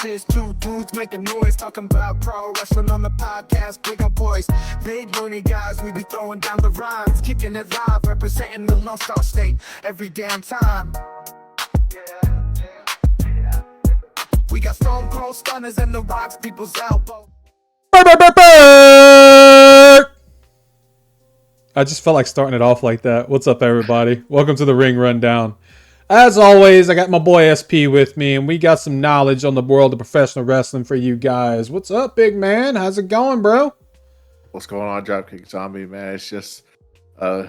This is two dudes making noise, talking about pro wrestling on the podcast. Big up boys, big loony guys. We be throwing down the rhymes, kicking it live, representing the Lone Star State every damn time. We got Stone Cold Stunners and the Rocks people's elbow. I just felt like starting it off like that. What's up, everybody? Welcome to the Ring Rundown. As always, I got my boy SP with me, and we got some knowledge on the world of professional wrestling for you guys. What's up, big man? How's it going, bro? What's going on, Dropkick Zombie, man? It's just kind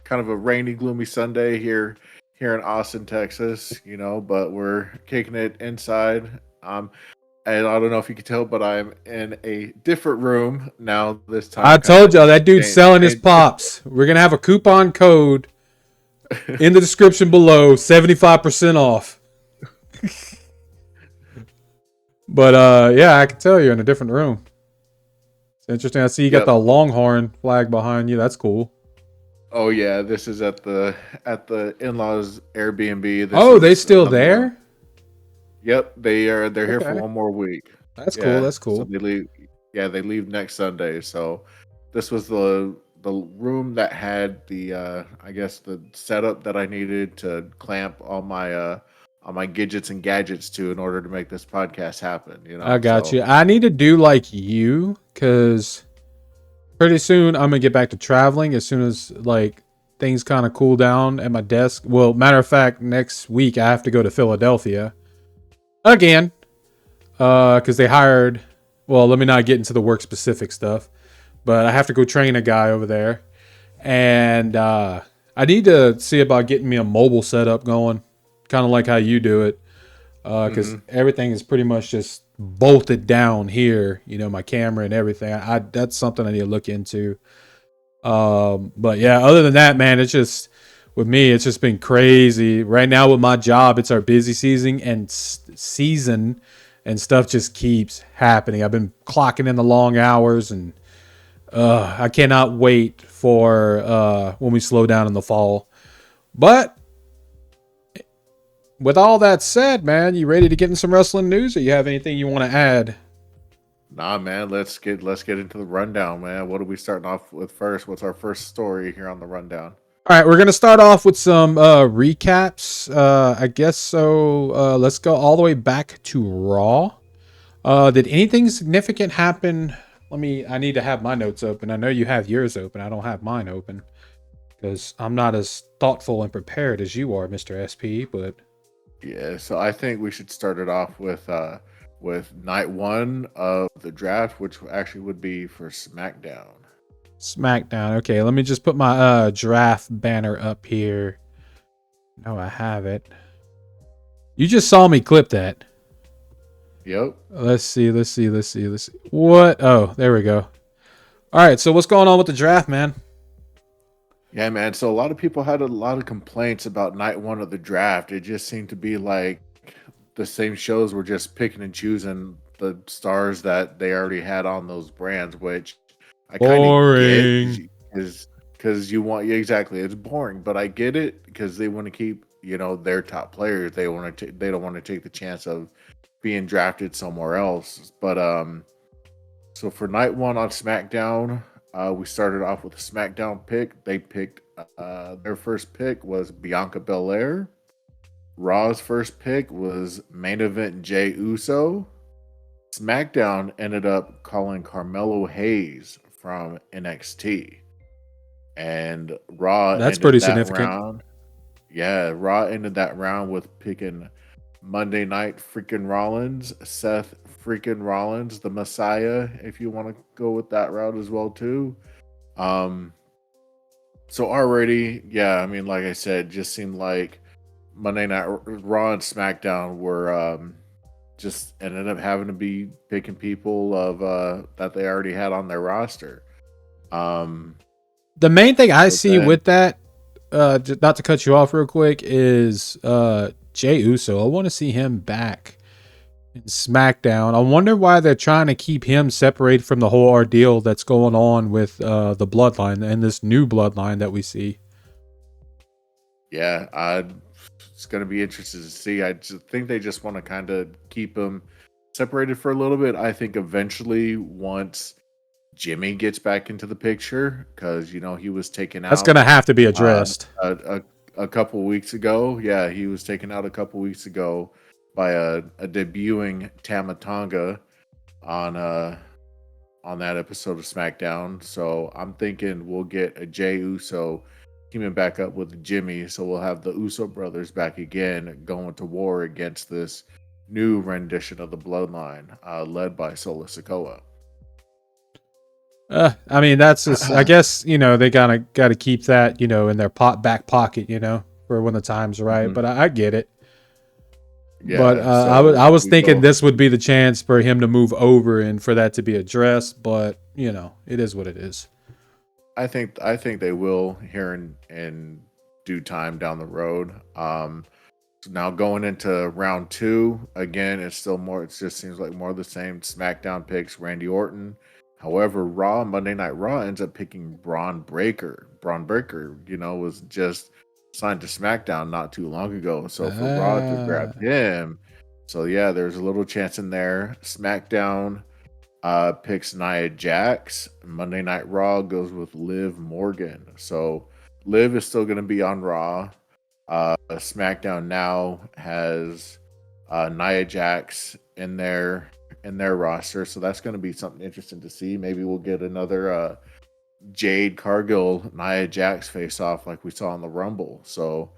of a rainy, gloomy Sunday here in Austin, Texas, but we're kicking it inside. And I don't know if you can tell, but I'm in a different room now this time. I told y'all that dude's selling his pops. We're going to have a coupon code in the description below, 75% off. But yeah, I can tell you're in a different room. It's interesting. I see you got the Longhorn flag behind you. That's cool. Oh yeah, this is at the in-laws Airbnb. They still there? Yep, they're here for one more week. That's cool. That's cool. So they leave. Yeah, they leave next Sunday. So this was the room that had the I guess the setup that I needed to clamp all my gadgets and gadgets to in order to make this podcast happen. I got you. I need to do like you, because pretty soon I'm gonna get back to traveling as soon as like things kind of cool down at my desk. Well, matter of fact, next week I have to go to Philadelphia again, because they hired. Well, let me not get into the work specific stuff, but I have to go train a guy over there, and I need to see about getting me a mobile setup going, kind of like how you do it, because everything is pretty much just bolted down here. My camera and everything. That's something I need to look into. But yeah, other than that, man, it's just with me, it's just been crazy right now with my job. It's our busy season and stuff just keeps happening. I've been clocking in the long hours, and I cannot wait for when we slow down in the fall. But with all that said, man, you ready to get in some wrestling news, or you have anything you want to add? Nah, man, let's get into the rundown, man. What are we starting off with first? What's our first story here on the rundown? All right, we're going to start off with some recaps, I guess so. Let's go all the way back to Raw. Did anything significant happen? I need to have my notes open. I know you have yours open. I don't have mine open because I'm not as thoughtful and prepared as you are, Mr. SP, but... Yeah, so I think we should start it off with night one of the draft, which actually would be for SmackDown. Okay, let me just put my draft banner up here. No, I have it. You just saw me clip that. Yep. Let's see. What? Oh, there we go. All right, so what's going on with the draft, man? Yeah, man. So a lot of people had a lot of complaints about night one of the draft. It just seemed to be like the same shows were just picking and choosing the stars that they already had on those brands, which I kind of get, because you want, exactly, it's boring, but I get it because they want to keep their top players. They don't want to take the chance of being drafted somewhere else. But so for night one on SmackDown, we started off with a SmackDown pick. They picked their first pick was Bianca Belair. Raw's first pick was main event Jey Uso. SmackDown ended up calling Carmelo Hayes from NXT. And Raw That's pretty significant. Raw ended that round with picking Monday Night freaking Rollins, Seth freaking Rollins, the Messiah, if you want to go with that route as well too. So already, like I said, just seemed like Monday Night Raw and SmackDown were just ended up having to be picking people of that they already had on their roster. The main thing I see with that, just not to cut you off real quick, is Jey Uso. I want to see him back in SmackDown. I wonder why they're trying to keep him separated from the whole ordeal that's going on with the bloodline and this new bloodline that we see. Yeah, it's going to be interesting to see. I just think they just want to kind of keep him separated for a little bit. I think eventually once Jimmy gets back into the picture, because he was taken That's out gonna have to be uh, addressed. a couple weeks ago. Yeah, he was taken out a couple weeks ago by a debuting Tamatonga on that episode of SmackDown. So I'm thinking we'll get a Jey Uso teaming back up with Jimmy. So we'll have the Uso brothers back again going to war against this new rendition of the Bloodline, led by Solo Sikoa. I mean, that's just, I guess, they got to keep that, in their back pocket, for when the time's right. Mhm. But I get it. But Yeah, I so was we thinking go. this would be the chance for him to move over and for that to be addressed. But it is what it is. I think they will here in due time down the road. So now going into round 2, again, it's still more. It just seems like more of the same. SmackDown picks Randy Orton. However, Monday Night Raw ends up picking Braun Breaker. Braun Breaker, was just signed to SmackDown not too long ago. So for Raw to grab him, so yeah, there's a little chance in there. SmackDown picks Nia Jax. Monday Night Raw goes with Liv Morgan. So Liv is still going to be on Raw. SmackDown now has Nia Jax in their roster, so that's going to be something interesting to see. Maybe we'll get another Jade Cargill Nia Jax face off like we saw in the Rumble. So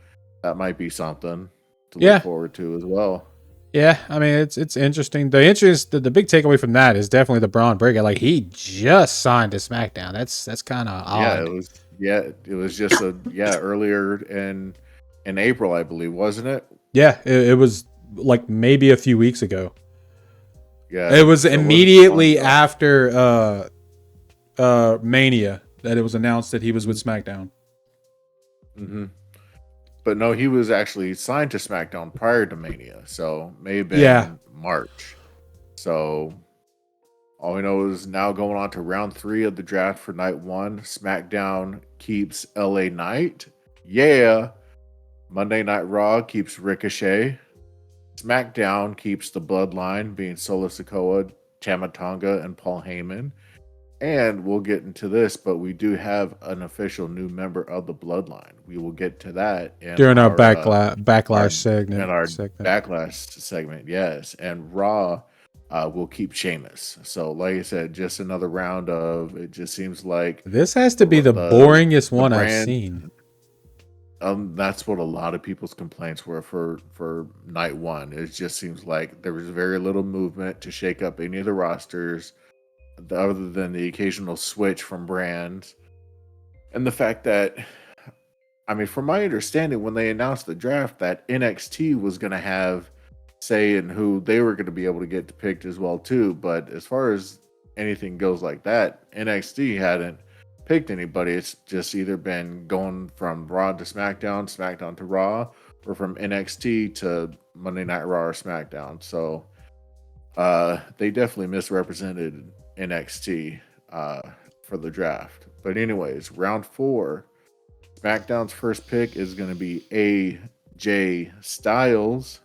that might be something to look forward to as well. Yeah, I mean it's interesting. The big takeaway from that is definitely the Braun Breaker. Like he just signed to SmackDown. That's kind of Yeah, odd. it was just earlier in April, I believe, wasn't it? Yeah, it was like maybe a few weeks ago. Yeah, It was so it wasn't too long immediately ago. after Mania that it was announced that he was with SmackDown. hmm But no, he was actually signed to SmackDown prior to Mania, so may have Yeah. been March. So all we know is now going on to round 3 of the draft for night 1. SmackDown keeps LA Knight. Yeah. Monday Night Raw keeps Ricochet. SmackDown keeps the Bloodline, being Solo Sikoa, Tamatonga, and Paul Heyman. And we'll get into this, but we do have an official new member of the Bloodline. We will get to that in During our our backlash segment. in our backlash segment. Yes, and Raw will keep Sheamus. So, like I said, just another round of. It just seems like This has to be the boringest one I've brand. seen. That's what a lot of people's complaints were for night 1. It just seems like there was very little movement to shake up any of the rosters, other than the occasional switch from brands, and the fact that, I mean, from my understanding, when they announced the draft, that NXT was going to have say in who they were going to be able to get picked as well too. But as far as anything goes like that, NXT hadn't picked anybody. It's just either been going from Raw to SmackDown, SmackDown to Raw, or from NXT to Monday Night Raw or SmackDown. So they definitely misrepresented NXT for the draft. But anyways, round 4, SmackDown's first pick is going to be AJ Styles.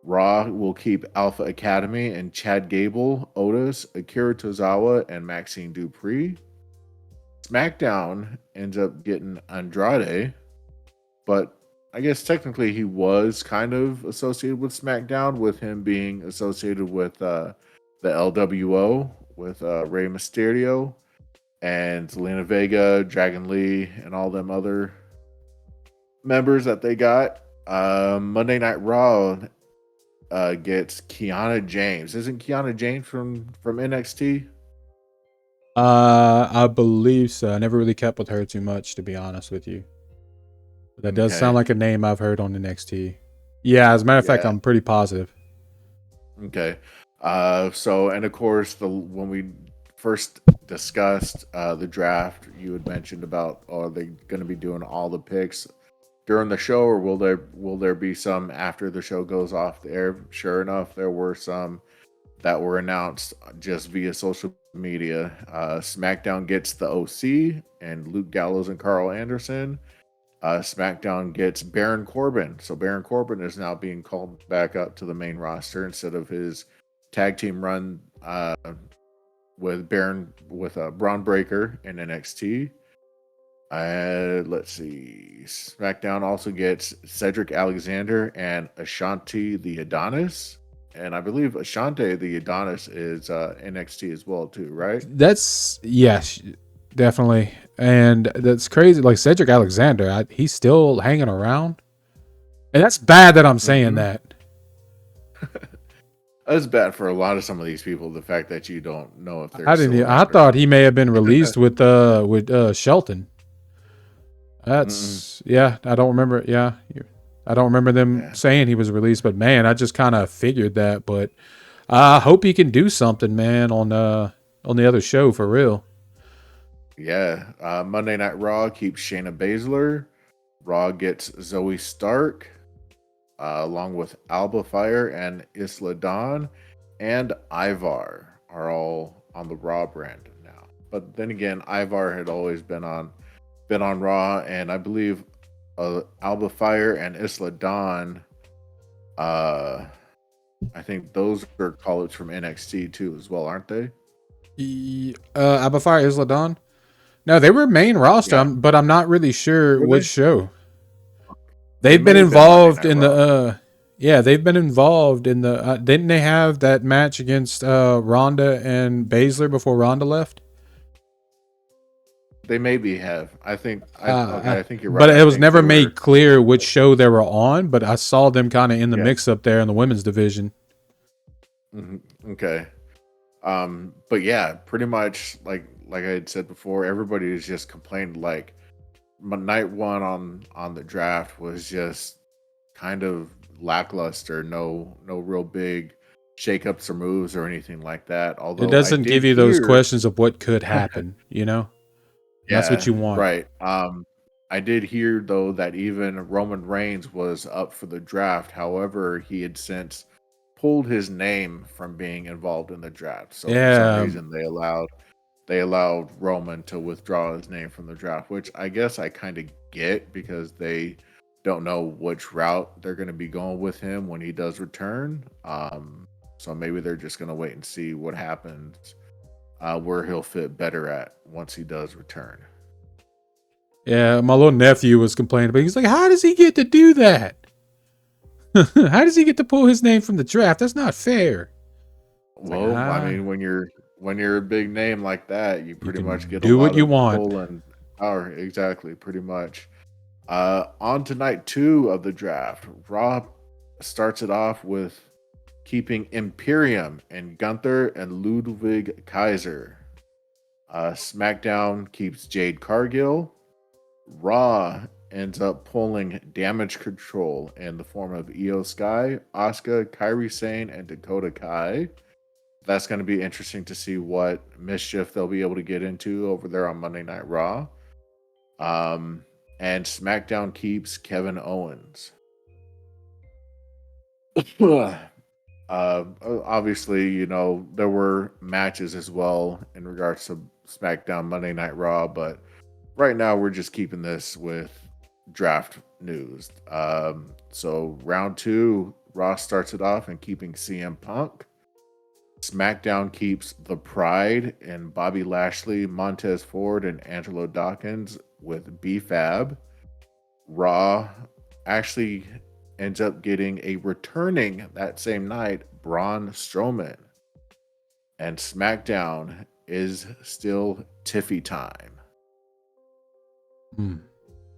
Raw will keep Alpha Academy and Chad Gable, Otis, Akira Tozawa, and Maxine Dupree. SmackDown ends up getting Andrade, but I guess technically he was kind of associated with SmackDown, with him being associated with the LWO, with Rey Mysterio and Zelina Vega, Dragon Lee, and all them other members that they got. Monday Night Raw gets Kiana James. Isn't Kiana James from NXT? I believe so. I never really kept with her too much, to be honest with you. But that does sound like a name I've heard on NXT. Yeah, as a matter of fact, I'm pretty positive. Okay. So, and of course, when we first discussed the draft, you had mentioned about, are they going to be doing all the picks during the show, or will there be some after the show goes off the air? Sure enough, there were some that were announced just via social media. SmackDown gets the OC and Luke Gallows and Carl Anderson. SmackDown gets Baron Corbin. So Baron Corbin is now being called back up to the main roster instead of his tag team run with Braun Breaker in NXT. Let's see. SmackDown also gets Cedric Alexander and Ashanti the Adonis. And I believe Ashanti the Adonis is NXT as well too, right? That's yes, definitely, and that's crazy. Like Cedric Alexander, he's still hanging around, and that's bad that I'm saying that. That's bad for a lot of some of these people. The fact that you don't know if they're I still didn't. I around or thought not. he may have been released with Shelton. That's yeah. I don't remember. Yeah, I don't remember them saying he was released. But man, I just kind of figured that. But I hope he can do something, man, on the other show for real. Yeah. Monday Night Raw keeps Shayna Baszler. Raw gets Zoe Stark, along with Alba Fire and Isla Dawn, and Ivar are all on the Raw brand now. But then again, Ivar had always been on Raw, and I believe Alba Fire and Isla Dawn, I think those are call-ups from NXT too as well, aren't they? Abafire Isla Dawn. No, they were main roster, Yeah. but I'm not really sure Were which they? show. They They've may been have been Monday involved Night in Raw. the yeah, they've been involved in the didn't they have that match against Ronda and Baszler before Ronda left? They maybe have. I think. I think you're right. But it I was think never they were. made clear which show they were on, but I saw them kind of in the Yeah. mix up there in the women's division. Okay. But yeah, pretty much like I had said before, everybody is just complaining. Like night one on the draft was just kind of lackluster. No real big shakeups or moves or anything like that. Although It doesn't I did give you those hear, questions of what could happen, you know? And that's what yeah, you want. right. I did hear though that even Roman Reigns was up for the draft. However, he had since pulled his name from being involved in the draft. So for some Yeah, reason they allowed Roman to withdraw his name from the draft, which I guess I kind of get because they don't know which route they're going to be going with him when he does return. So maybe they're just going to wait and see what happens, where he'll fit better at once he does return. yeah. My little nephew was complaining, but he's like, "How does he get to do that? How does he get to pull his name from the draft? That's not fair." It's Well, I like, mean, when you're a big name like that, you pretty can much get a do what lot you of want. pull and power. Exactly, pretty much. On to night 2 of the draft. Raw starts it off with keeping Imperium and Gunther and Ludwig Kaiser. SmackDown keeps Jade Cargill. Raw ends up pulling Damage Control in the form of Io Sky, Asuka, Kairi Sane, and Dakota Kai. That's going to be interesting to see what mischief they'll be able to get into over there on Monday Night Raw. And SmackDown keeps Kevin Owens. Obviously, there were matches as well in regards to SmackDown Monday Night Raw, but right now we're just keeping this with draft news. So round 2, Raw starts it off and keeping CM Punk. SmackDown keeps The Pride and Bobby Lashley, Montez Ford, and Angelo Dawkins with B-Fab. Raw actually ends up getting a returning that same night, Braun Strowman. And SmackDown is still Tiffy time.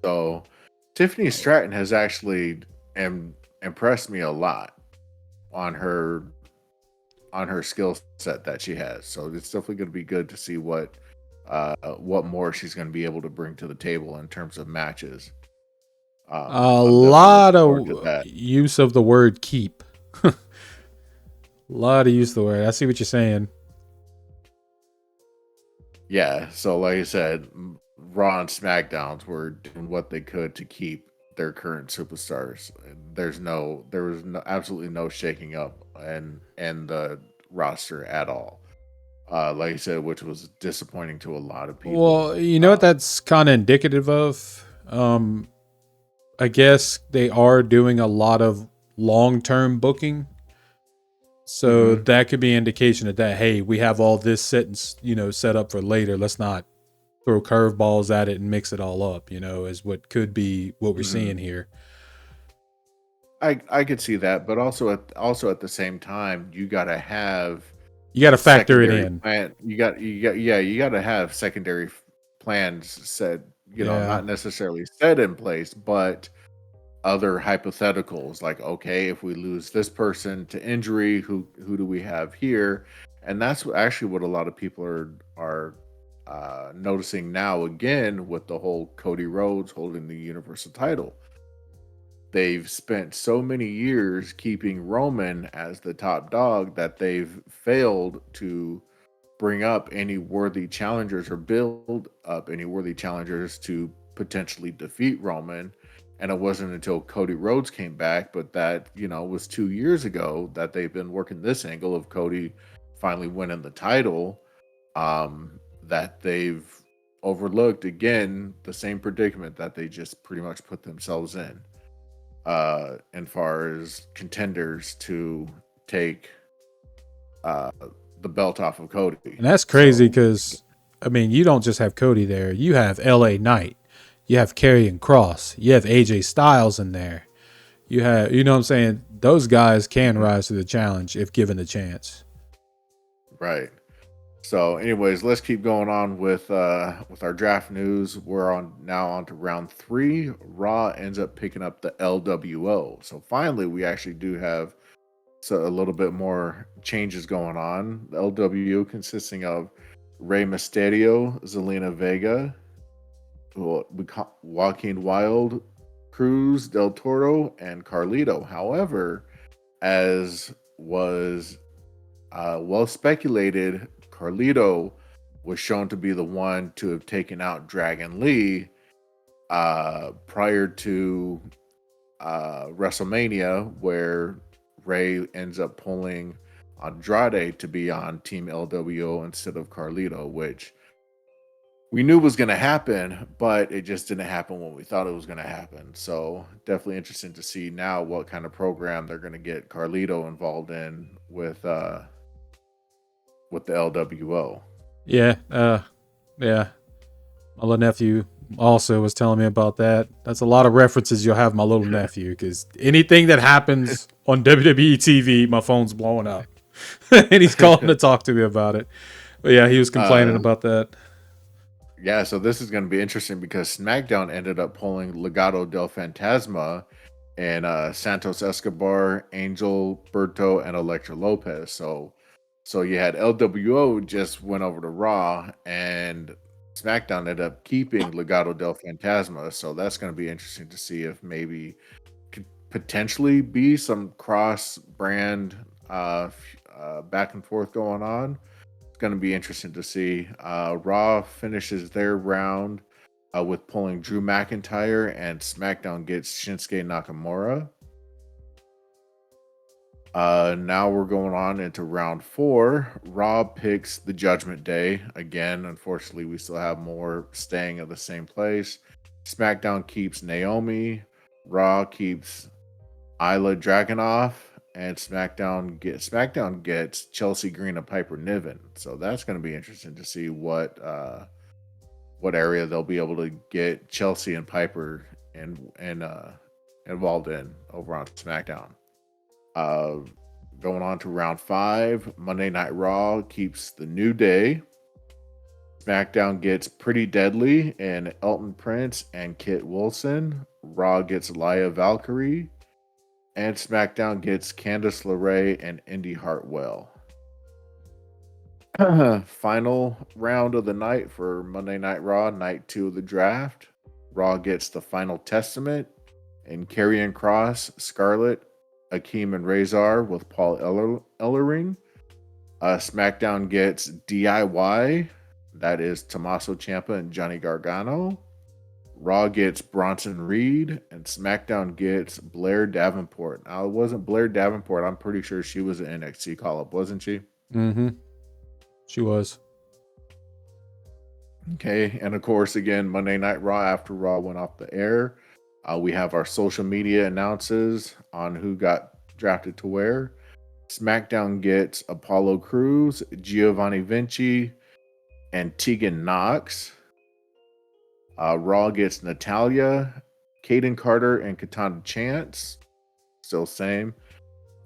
So Tiffany Stratton has actually impressed me a lot on her skill set that she has. So it's definitely going to be good to see what more she's going to be able to bring to the table in terms of matches. A lot of that. use of the word keep. A lot of use of the word. I see what you're saying. Yeah, so like I said, Raw and SmackDowns were doing what they could to keep their current superstars. There was absolutely no shaking up and the roster at all. Like I said, which was disappointing to a lot of people. Well, you know what that's kind of indicative of? I guess they are doing a lot of long-term booking. So that could be indication of that. Hey, we have all this set up for later. Let's not throw curveballs at it and mix it all up. Is what could be what we're seeing here. I could see that, but also at the same time, you gotta have You got to factor it secondary in. plan. You gotta have secondary plans set. Yeah. Not necessarily set in place, but other hypotheticals like, okay, if we lose this person to injury, who do we have here? And that's actually what a lot of people are noticing now again with the whole Cody Rhodes holding the Universal title. They've spent so many years keeping Roman as the top dog that they've failed to bring up any worthy challengers or build up any worthy challengers to potentially defeat Roman. And it wasn't until Cody Rhodes came back, but that, was 2 years ago that they've been working this angle of Cody finally winning the title, that they've overlooked again the same predicament that they just pretty much put themselves in far as contenders to take the belt off of Cody. And that's crazy because, you don't just have Cody there. You have LA Knight. You have Karrion Kross. You have AJ Styles in there. You have, what I'm saying? Those guys can rise to the challenge if given the chance. Right. So, anyways, let's keep going on with our draft news. We're on to round 3. Raw ends up picking up the LWO. So finally, we actually do have a little bit more changes going on. The LWO consisting of Rey Mysterio, Zelina Vega, Joaquin Wilde, Cruz Del Toro, and Carlito. However, as was well speculated, Carlito was shown to be the one to have taken out Dragon Lee prior to WrestleMania, where Rey ends up pulling Andrade to be on Team LWO instead of Carlito, which we knew was going to happen, but it just didn't happen when we thought it was going to happen. So definitely interesting to see now what kind of program they're going to get Carlito involved in with the LWO. Yeah. Yeah. My little nephew also was telling me about that. That's a lot of references you'll have my little nephew, because anything that happens on WWE TV, my phone's blowing up. And he's calling to talk to me about it. But yeah, he was complaining about that. Yeah, so this is going to be interesting because SmackDown ended up pulling Legado del Fantasma and Santos Escobar, Angel, Berto, and Elektra Lopez. So you had LWO just went over to Raw, and SmackDown ended up keeping Legado del Fantasma. So that's going to be interesting to see if maybe could potentially be some cross-brand back and forth going on. It's going to be interesting to see. Raw finishes their round with pulling Drew McIntyre, and SmackDown gets Shinsuke Nakamura. Now we're going on into round 4. Raw picks the Judgment Day. Again, unfortunately, we still have more staying at the same place. SmackDown keeps Naomi. Raw keeps Isla Dragunov. And SmackDown gets Chelsea Green and Piper Niven. So that's going to be interesting to see what area they'll be able to get Chelsea and Piper involved in over on SmackDown. Going on to round 5, Monday Night Raw keeps the New Day. SmackDown gets Pretty Deadly and Elton Prince and Kit Wilson. Raw gets Laya Valkyrie. And SmackDown gets Candice LeRae and Indy Hartwell. Final round of the night for Monday Night Raw, night 2 of the draft. Raw gets the Final Testament and Karrion Kross, Scarlett, Akeem and Razor with Paul Ellering. SmackDown gets DIY, that is Tommaso Ciampa and Johnny Gargano. Raw gets Bronson Reed, and SmackDown gets Blair Davenport. Now, it wasn't Blair Davenport. I'm pretty sure she was an NXT call-up, wasn't she? Mm-hmm. She was. Okay, and of course, again, Monday Night Raw, after Raw went off the air, we have our social media announces on who got drafted to where. SmackDown gets Apollo Crews, Giovanni Vinci, and Tegan Knox. Raw gets Natalia, Kaden Carter, and Katana Chance. Still same.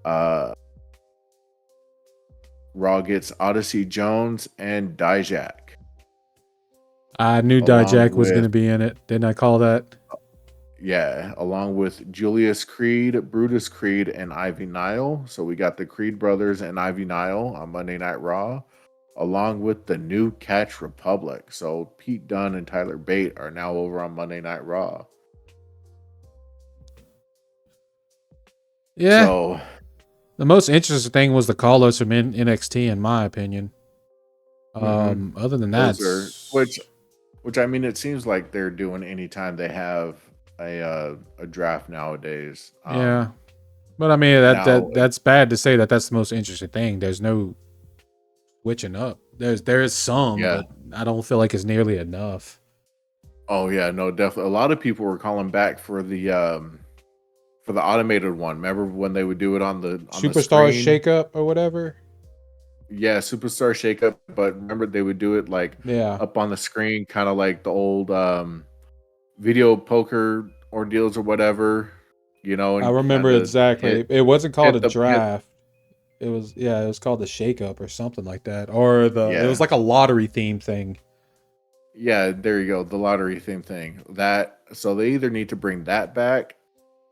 Raw gets Odyssey Jones and Dijak. I knew Dijak was going to be in it. Didn't I call that? Yeah, along with Julius Creed, Brutus Creed, and Ivy Nile. So we got the Creed brothers and Ivy Nile on Monday Night Raw, along with the New Catch Republic. So Pete Dunne and Tyler Bate are now over on Monday Night Raw. Yeah. So the most interesting thing was the call-outs from NXT, in my opinion. Other than that, which I mean, it seems like they're doing anytime they have a draft nowadays. Yeah, but I mean that's bad to say that that's the most interesting thing. There's no switching up. There is some, but I don't feel like it's nearly enough. Oh yeah, no, definitely. A lot of people were calling back for the automated one. Remember when they would do it on the Superstar Shakeup or whatever? Yeah, Superstar Shakeup. But remember they would do it like up on the screen, kind of like the old video poker ordeals or whatever. You know, I remember exactly. It wasn't called a draft. It was called the Shakeup or something like that. Or it was like a lottery theme thing. Yeah, there you go. The lottery theme thing. So they either need to bring that back,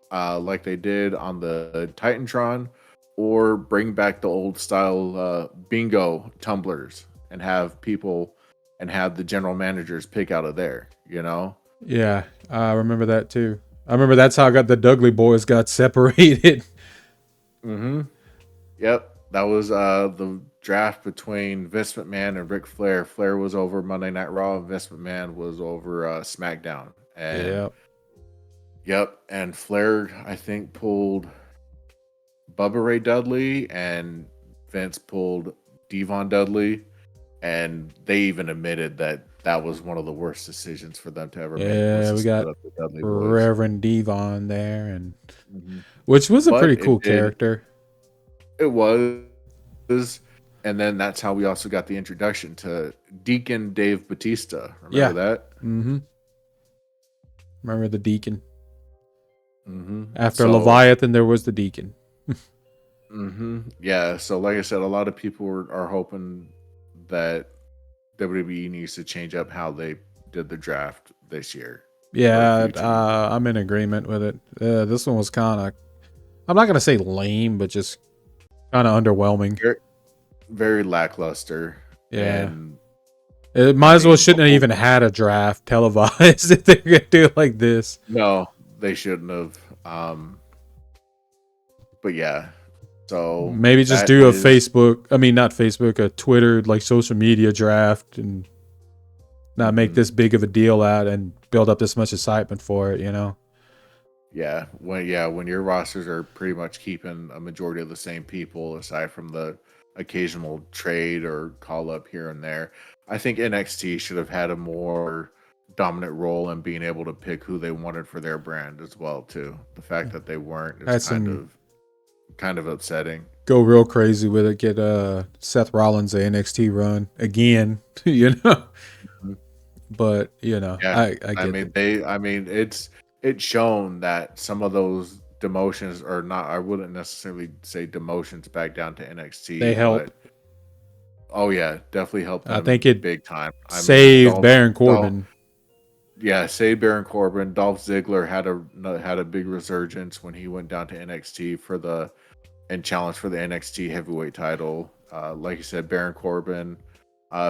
like they did on the Titantron, or bring back the old style bingo tumblers and have the general managers pick out of there, you know? Yeah, I remember that too. I remember that's how the Dudley boys got separated. Mm-hmm. Yep. That was the draft between Vince McMahon and Ric Flair. Flair was over Monday Night Raw, and Vince McMahon was over SmackDown. And yep. And Flair, I think, pulled Bubba Ray Dudley, and Vince pulled Devon Dudley, and they even admitted that was one of the worst decisions for them to ever make. Yeah, we got Reverend Devon there, and which was a pretty cool character. It was, and then that's how we also got the introduction to Deacon Dave Bautista. Remember that? Mm-hmm. Remember the Deacon? Mm-hmm. After Leviathan, there was the Deacon. Mm-hmm. Yeah, so like I said, a lot of people are hoping that WWE needs to change up how they did the draft this year. Yeah, I'm in agreement with it. This one was kind of, I'm not going to say lame, but just kind of underwhelming. Very, very lackluster. Yeah. And it might as well shouldn't have even had a draft televised if they're going to do it like this. No, they shouldn't have. But yeah. So maybe just do a a Twitter, like social media draft, and not make this big of a deal out and build up this much excitement for it, you know? Yeah. When your rosters are pretty much keeping a majority of the same people, aside from the occasional trade or call up here and there, I think NXT should have had a more dominant role in being able to pick who they wanted for their brand as well, too. The fact that they weren't is kind of upsetting. Go real crazy with it. Get Seth Rollins a NXT run again, you know. But you know, yeah, it's shown that some of those demotions are not. I wouldn't necessarily say demotions back down to NXT. They help. Oh yeah, definitely helped them. I think it big time. Saved Baron Corbin. Saved Baron Corbin. Dolph Ziggler had a big resurgence when he went down to NXT and challenged for the NXT heavyweight title. Like you said, Baron Corbin,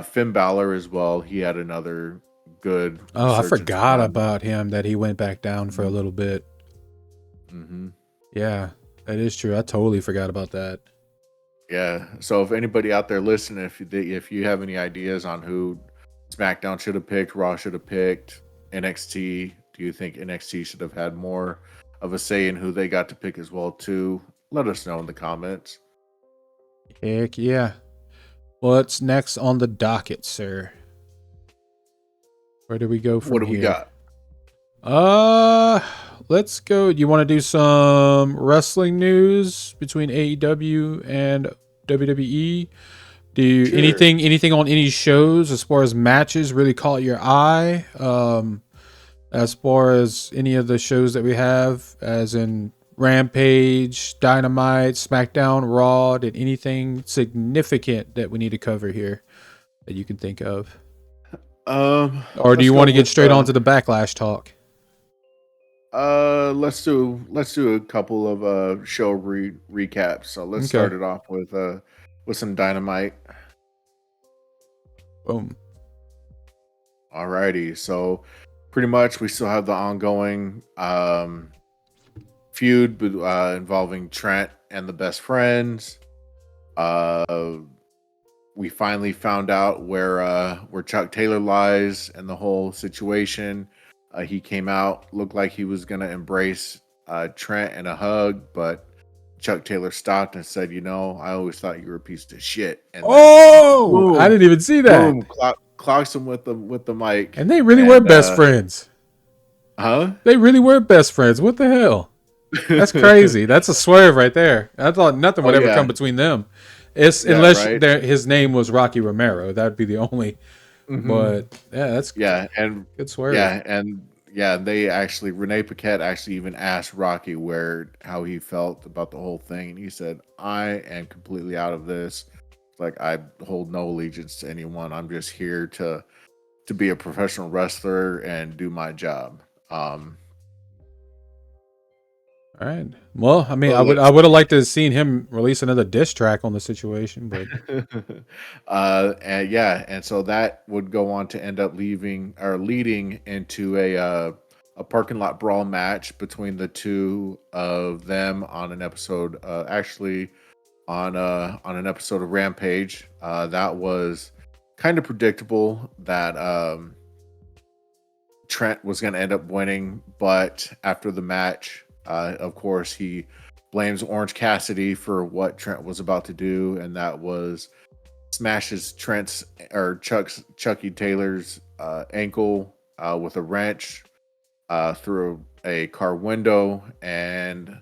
Finn Balor as well. He had another good. Oh, I forgot about him, that he went back down for a little bit. Mm-hmm. Yeah, that is true. I totally forgot about that. Yeah. So if anybody out there listening, if you have any ideas on who SmackDown should have picked, Raw should have picked, NXT, do you think NXT should have had more of a say in who they got to pick as well too? Let us know in the comments. Heck yeah. What's next on the docket, sir? Where do we go from here? What do we got? let's go. Do you want to do some wrestling news between AEW and WWE? Do you, Sure. anything on any shows as far as matches really caught your eye? As far as any of the shows that we have, as in Rampage, Dynamite, SmackDown, Raw, did anything significant that we need to cover here that you can think of? Or do Let's you go want to get with, straight on to the Backlash talk? let's do a couple of show recaps. So let's Okay. start it off with some Dynamite. Boom. Alrighty, so pretty much we still have the ongoing feud involving Trent and the Best Friends. We finally found out where Chuck Taylor lies in the whole situation. He came out, looked like he was gonna embrace Trent in a hug, but Chuck Taylor stopped and said, I always thought you were a piece of shit. And then, Oh, I boom, didn't even see that. boom, clocks him with the mic. And they really were best friends. Huh? They really were best friends. What the hell? That's crazy. That's a swerve right there. I thought nothing would ever come between them. Unless his name was Rocky Romero. That would be the only. Mm-hmm. But yeah, that's and good swerve. They actually, Renee Paquette actually even asked Rocky how he felt about the whole thing, and he said, "I am completely out of this. Like, I hold no allegiance to anyone. I'm just here to be a professional wrestler and do my job." All right. Well, I mean, I would have liked to have seen him release another diss track on the situation, but and so that would go on to end up leading into a parking lot brawl match between the two of them on an episode, on an episode of Rampage. That was kind of predictable that Trent was going to end up winning, but after the match, of course, he blames Orange Cassidy for what Trent was about to do, and that was smashes Chucky Taylor's ankle with a wrench through a car window. And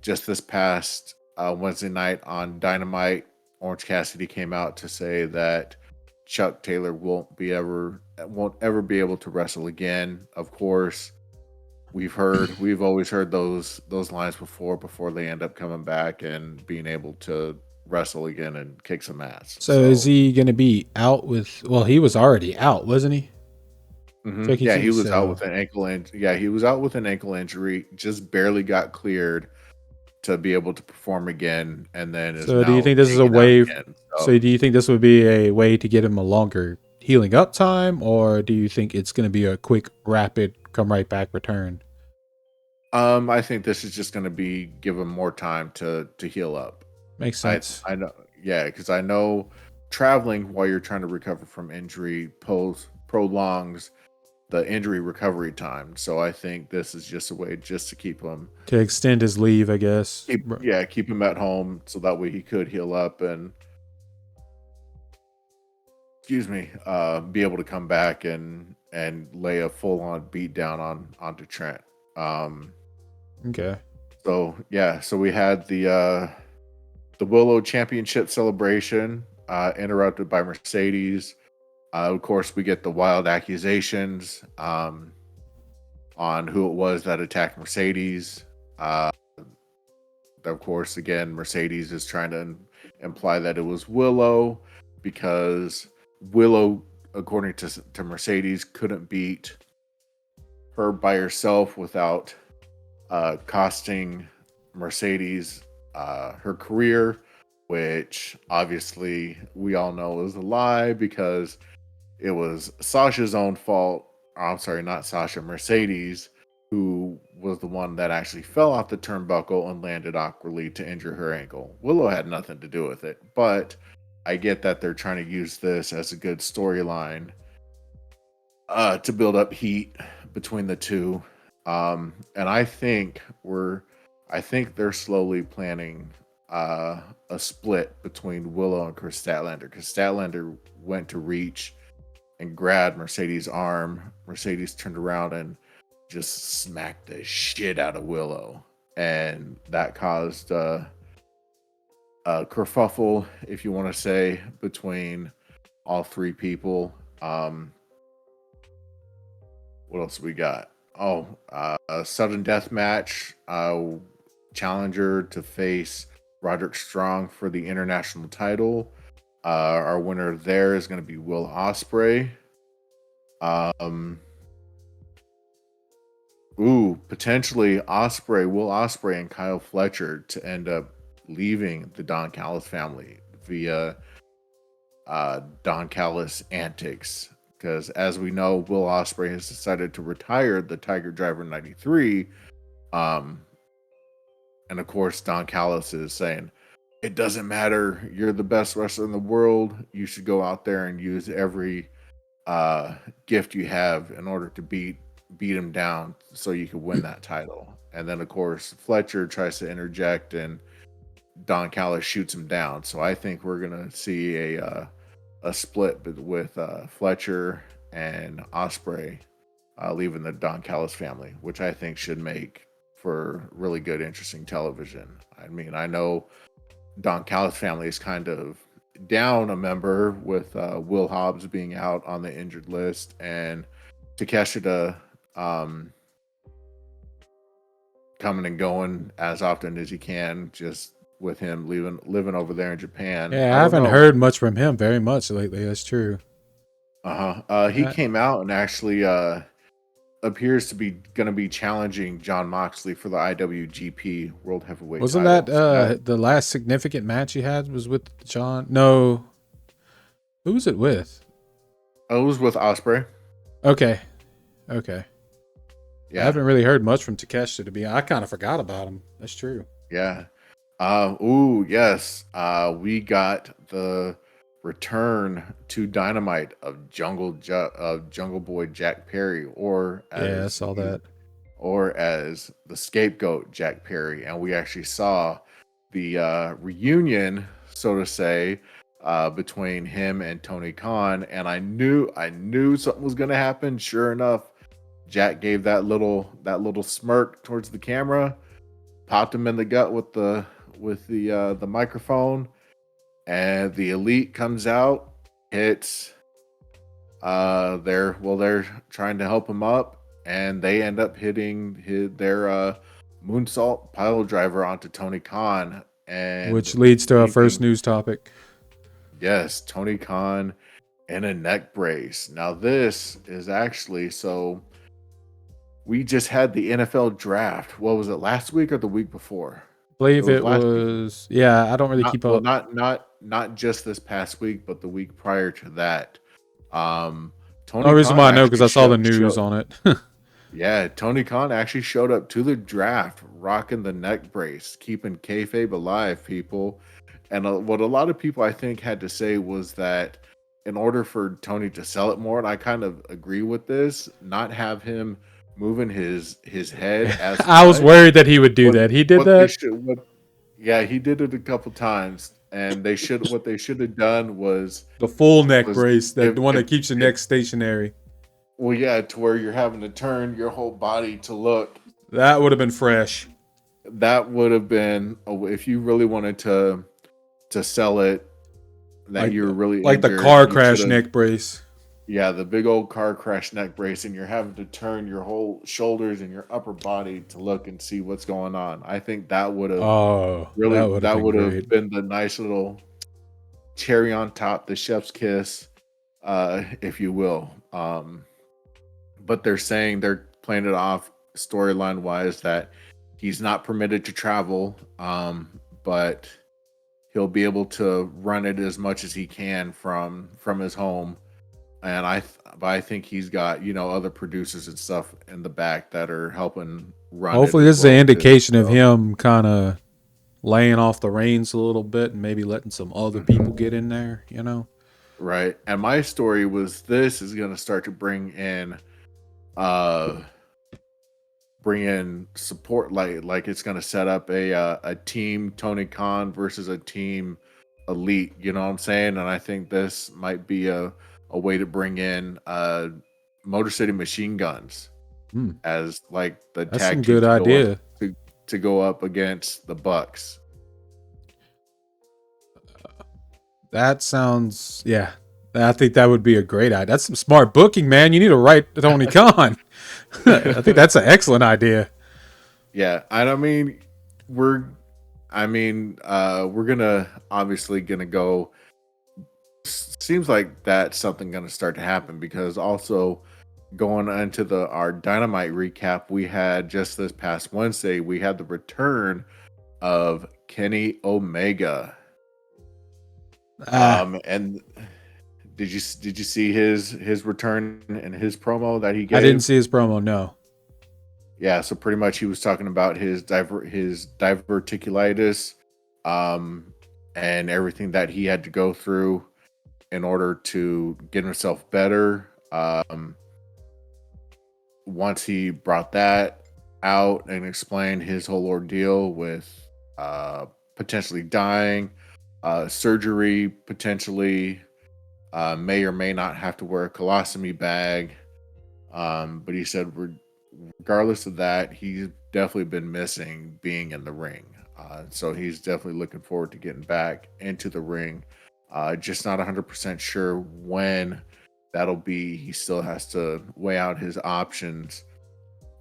just this past Wednesday night on Dynamite, Orange Cassidy came out to say that Chuck Taylor won't ever be able to wrestle again. Of course, we've always heard those lines before they end up coming back and being able to wrestle again and kick some ass. So is he going to be out with? Well, he was already out, wasn't he? Mm-hmm. He was out with an ankle he was out with an ankle injury. Just barely got cleared to be able to perform again, and then. So do you think this is a way? So do you think this would be a way to get him a longer healing up time, or do you think it's going to be a quick, rapid, come right back return? I think this is just going to give him more time to heal up. Makes sense. I know, because I know traveling while you're trying to recover from injury prolongs the injury recovery time. So I think this is just a way just to keep him to extend his leave, I guess. Keep him at home so that way he could heal up and be able to come back and lay a full on beat down onto Trent. Okay. So we had the Willow Championship celebration interrupted by Mercedes. Of course, we get the wild accusations on who it was that attacked Mercedes. Of course, again, Mercedes is trying to imply that it was Willow because Willow, according to Mercedes, couldn't beat her by herself without costing Mercedes her career, which obviously we all know is a lie because it was Sasha's own fault. I'm sorry, not Sasha, Mercedes, who was the one that actually fell off the turnbuckle and landed awkwardly to injure her ankle. Willow had nothing to do with it, but I get that they're trying to use this as a good storyline to build up heat between the two. And I think they're slowly planning a split between Willow and Chris Statlander, because Statlander went to reach and grabbed Mercedes' arm. Mercedes turned around and just smacked the shit out of Willow, and that caused a kerfuffle, if you want to say, between all three people. What else we got? Oh, a sudden death match. Challenger to face Roderick Strong for the international title. Our winner there is going to be Will Ospreay. Potentially Will Ospreay, and Kyle Fletcher to end up leaving the Don Callis family via Don Callis antics. Because as we know, Will Ospreay has decided to retire the Tiger Driver 93. And of course, Don Callis is saying, it doesn't matter. You're the best wrestler in the world. You should go out there and use every gift you have in order to beat him down so you can win that title. And then, of course, Fletcher tries to interject and Don Callis shoots him down. So I think we're going to see a split with Fletcher and Ospreay leaving the Don Callis family, which I think should make for really good, interesting television. I mean, I know Don Callis family is kind of down a member with Will Hobbs being out on the injured list and Takeshita coming and going as often as he can, just with him living over there in Japan. Yeah, I haven't heard much from him very much lately. That's true. He came out and actually appears to be going to be challenging John Moxley for the IWGP World Heavyweight Wasn't title. that the last significant match he had was with John? No. Who was it with? Oh, it was with Ospreay. Okay. Yeah. I haven't really heard much from Takeshita to be. I kind of forgot about him. That's true. Yeah. Yes. We got the return to Dynamite of Jungle Boy Jack Perry, or as I saw that. Or as the scapegoat Jack Perry, and we actually saw the reunion, so to say, between him and Tony Khan, and I knew something was going to happen. Sure enough, Jack gave that little smirk towards the camera, popped him in the gut with the microphone, and the Elite comes out, hits. They're trying to help him up, and they end up hitting their moonsault pile driver onto Tony Khan, and which leads to our first news topic. Yes, Tony Khan in a neck brace. Now this is actually so. We just had the NFL draft. What was it, last week or the week before? I believe it was. Yeah, I don't really keep up. Not just this past week, but the week prior to that. Tony. The reason why I know because I saw the news on it. Yeah, Tony Khan actually showed up to the draft rocking the neck brace, keeping kayfabe alive, people. And what a lot of people I think had to say was that in order for Tony to sell it more, and I kind of agree with this, not have him moving his head as I was worried that he would do that. He did that. Yeah, he did it a couple times, and what they should have done was the full neck brace, the one that keeps your neck stationary. Well, yeah, to where you're having to turn your whole body to look. That would have been fresh. That would have been, if you really wanted to sell it, that like, you're really like injured, the car crash neck brace. Yeah, the big old car crash neck brace, and you're having to turn your whole shoulders and your upper body to look and see what's going on. I think that would have that would have been the nice little cherry on top, the chef's kiss, if you will. But they're saying they're playing it off storyline wise that he's not permitted to travel, but he'll be able to run it as much as he can from his home. And I think he's got, other producers and stuff in the back that are helping run. Hopefully this is an indication of him kind of laying off the reins a little bit and maybe letting some other people get in there, Right. And my story was this is going to start to bring in support, like it's going to set up a team Tony Khan versus a team Elite, you know what I'm saying? And I think this might be a way to bring in Motor City Machine Guns Hmm. as like the That's tag some team good idea. to go up against the Bucks. That sounds, yeah. I think that would be a great idea. That's some smart booking, man. You need to write Tony Khan. I think that's an excellent idea. Yeah, and we're gonna obviously gonna go. Seems like that's something gonna start to happen because also going into our Dynamite recap, we had just this past Wednesday, we had the return of Kenny Omega. And did you see his return and his promo that he I didn't gave? see his promo. No. Yeah, so pretty much he was talking about his diverticulitis, and everything that he had to go through in order to get himself better. Once he brought that out and explained his whole ordeal with potentially dying, surgery potentially, may or may not have to wear a colostomy bag. But he said, regardless of that, he's definitely been missing being in the ring. So he's definitely looking forward to getting back into the ring. Just not 100% sure when that'll be. He still has to weigh out his options.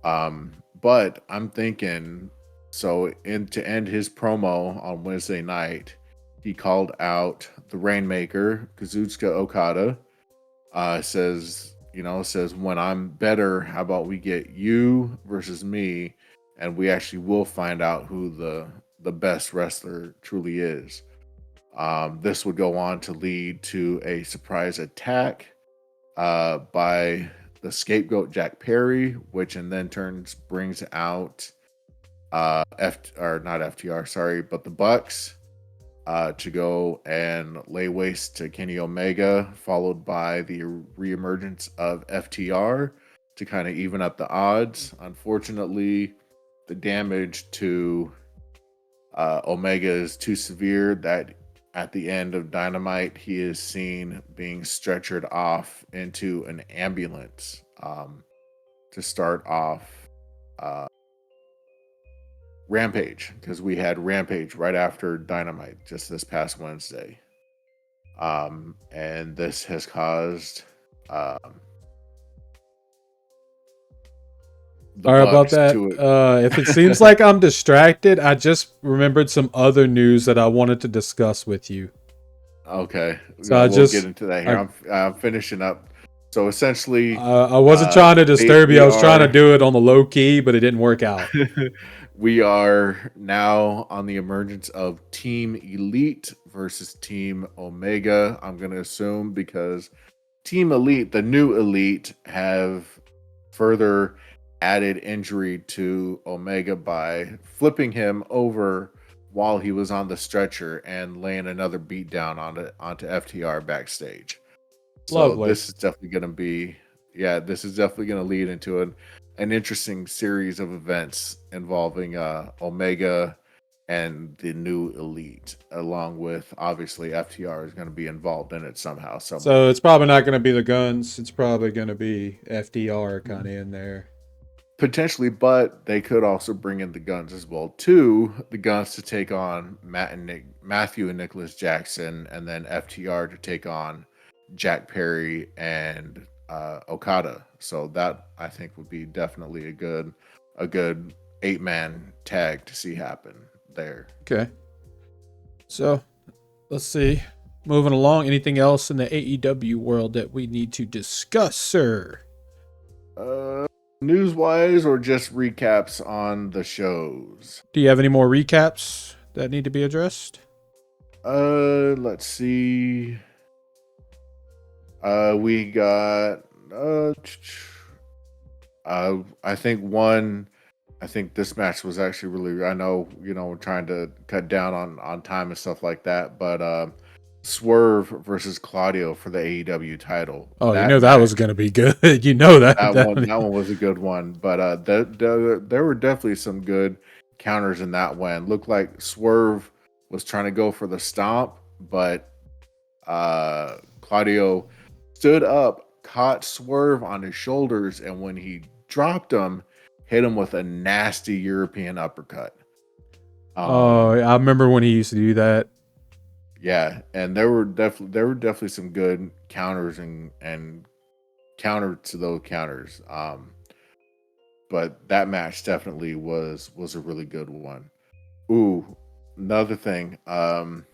But I'm thinking, so to end his promo on Wednesday night, he called out the Rainmaker, Kazuchika Okada. Says, when I'm better, how about we get you versus me, and we actually will find out who the best wrestler truly is. This would go on to lead to a surprise attack by the scapegoat Jack Perry, which in then turns brings out not FTR, sorry, but the Bucks to go and lay waste to Kenny Omega, followed by the reemergence of FTR to kind of even up the odds. Unfortunately, the damage to Omega is too severe that at the end of Dynamite, he is seen being stretchered off into an ambulance to start off Rampage, because we had Rampage right after Dynamite just this past Wednesday. And this has caused Sorry about that. If it seems like I'm distracted, I just remembered some other news that I wanted to discuss with you. Okay, So we'll get into that here. I'm finishing up. So essentially, I wasn't trying to disturb you. I was trying to do it on the low key, but it didn't work out. We are now on the emergence of Team Elite versus Team Omega. I'm going to assume because Team Elite, the new Elite, have further added injury to Omega by flipping him over while he was on the stretcher and laying another beat down onto FTR backstage. So Lovely. this is definitely going to lead into an interesting series of events involving Omega and the new Elite, along with obviously FTR is going to be involved in it somehow. So it's probably not going to be the Guns. It's probably going to be FTR kind of in there. Potentially, but they could also bring in the Guns as well too. The Guns to take on Matthew and Nicholas Jackson, and then FTR to take on Jack Perry and Okada. So that I think would be definitely a good 8-man tag to see happen there. Okay. So let's see. Moving along. Anything else in the AEW world that we need to discuss, sir? News wise or just recaps on the shows? Do you have any more recaps that need to be addressed? Let's see. We got I think this match was actually really, I know, we're trying to cut down on time and stuff like that, but Swerve versus Claudio for the AEW title. Oh, that was going to be good. That one was a good one, but there were definitely some good counters in that one. Looked like Swerve was trying to go for the stomp, but Claudio stood up, caught Swerve on his shoulders, and when he dropped him, hit him with a nasty European uppercut. Oh, I remember when he used to do that. Yeah, and there were definitely some good counters and counter to those counters. But that match definitely was a really good one. Ooh, another thing. I'm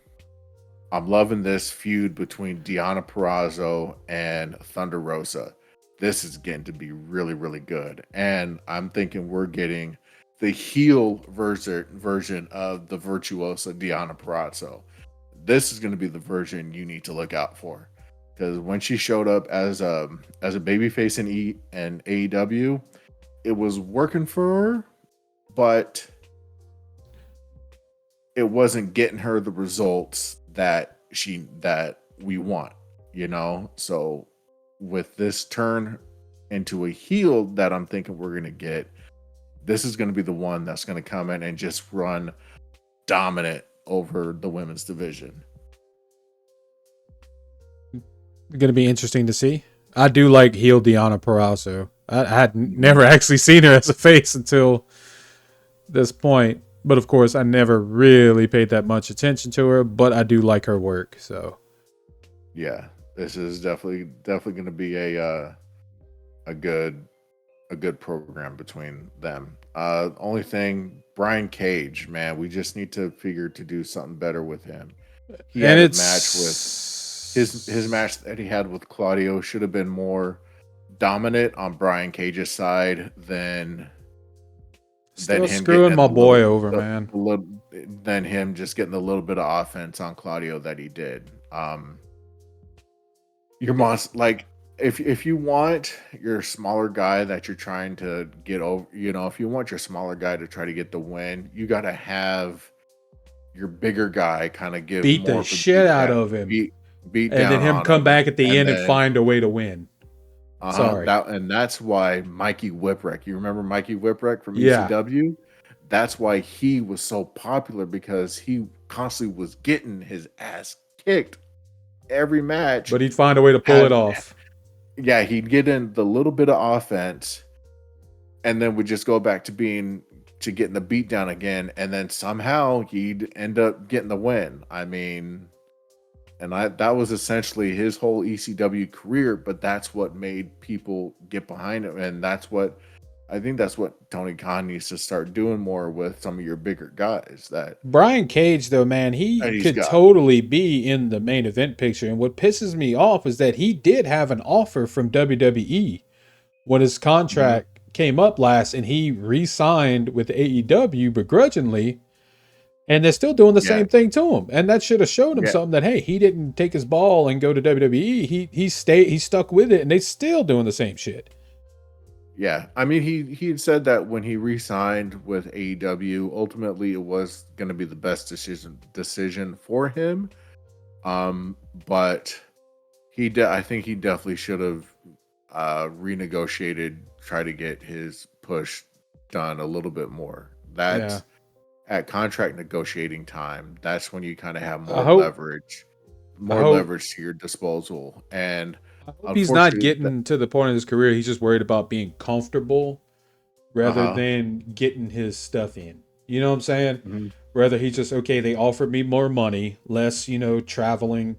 loving this feud between Deonna Purrazzo and Thunder Rosa. This is getting to be really, really good. And I'm thinking we're getting the heel version of the virtuosa Deonna Purrazzo. This is going to be the version you need to look out for. Because when she showed up as a babyface in AEW, it was working for her, but it wasn't getting her the results that we want, So with this turn into a heel that I'm thinking we're gonna get, this is gonna be the one that's gonna come in and just run dominant over the women's division. Gonna be interesting to see. I do like heel Deonna Purrazzo. I had never actually seen her as a face until this point. But of course, I never really paid that much attention to her. But I do like her work. So yeah, this is definitely going to be a good program between them. Only thing, Brian Cage, man, we just need to figure to do something better with him. He had a match with his match that he had with Claudio should have been more dominant on Brian Cage's side than still him screwing my boy over, man. Than him just getting a little bit of offense on Claudio that he did. Your monster, like if you want your smaller guy that you're trying to get over, if you want your smaller guy to try to get the win, you got to have your bigger guy kind of beat the shit out of him, beat and down then him on come him, back at the end and find a way to win. Sorry. And that's why Mikey Whipwreck, you remember Mikey Whipwreck from ECW? That's why he was so popular, because he constantly was getting his ass kicked every match. But he'd find a way to pull it off. Yeah, he'd get in the little bit of offense and then would just go back to getting the beat down again. And then somehow he'd end up getting the win. I mean, that was essentially his whole ECW career, but that's what made people get behind him. And I think that's what Tony Khan needs to start doing more with some of your bigger guys. That Brian Cage, though, man, he could totally be in the main event picture. And what pisses me off is that he did have an offer from WWE when his contract came up last, and he re-signed with AEW begrudgingly. And they're still doing the same thing to him. And that should have showed him something, that, hey, he didn't take his ball and go to WWE. He stuck with it, and they still doing the same shit. Yeah. I mean, he had said that when he re-signed with AEW, ultimately it was going to be the best decision for him. But I think he definitely should have renegotiated, try to get his push done a little bit more. That's at contract negotiating time. That's when you kind of have more leverage to your disposal. And I hope he's not getting to the point in his career he's just worried about being comfortable rather than getting his stuff in. You know what I'm saying? Mm-hmm. Rather he's just, okay, they offered me more money, less, traveling,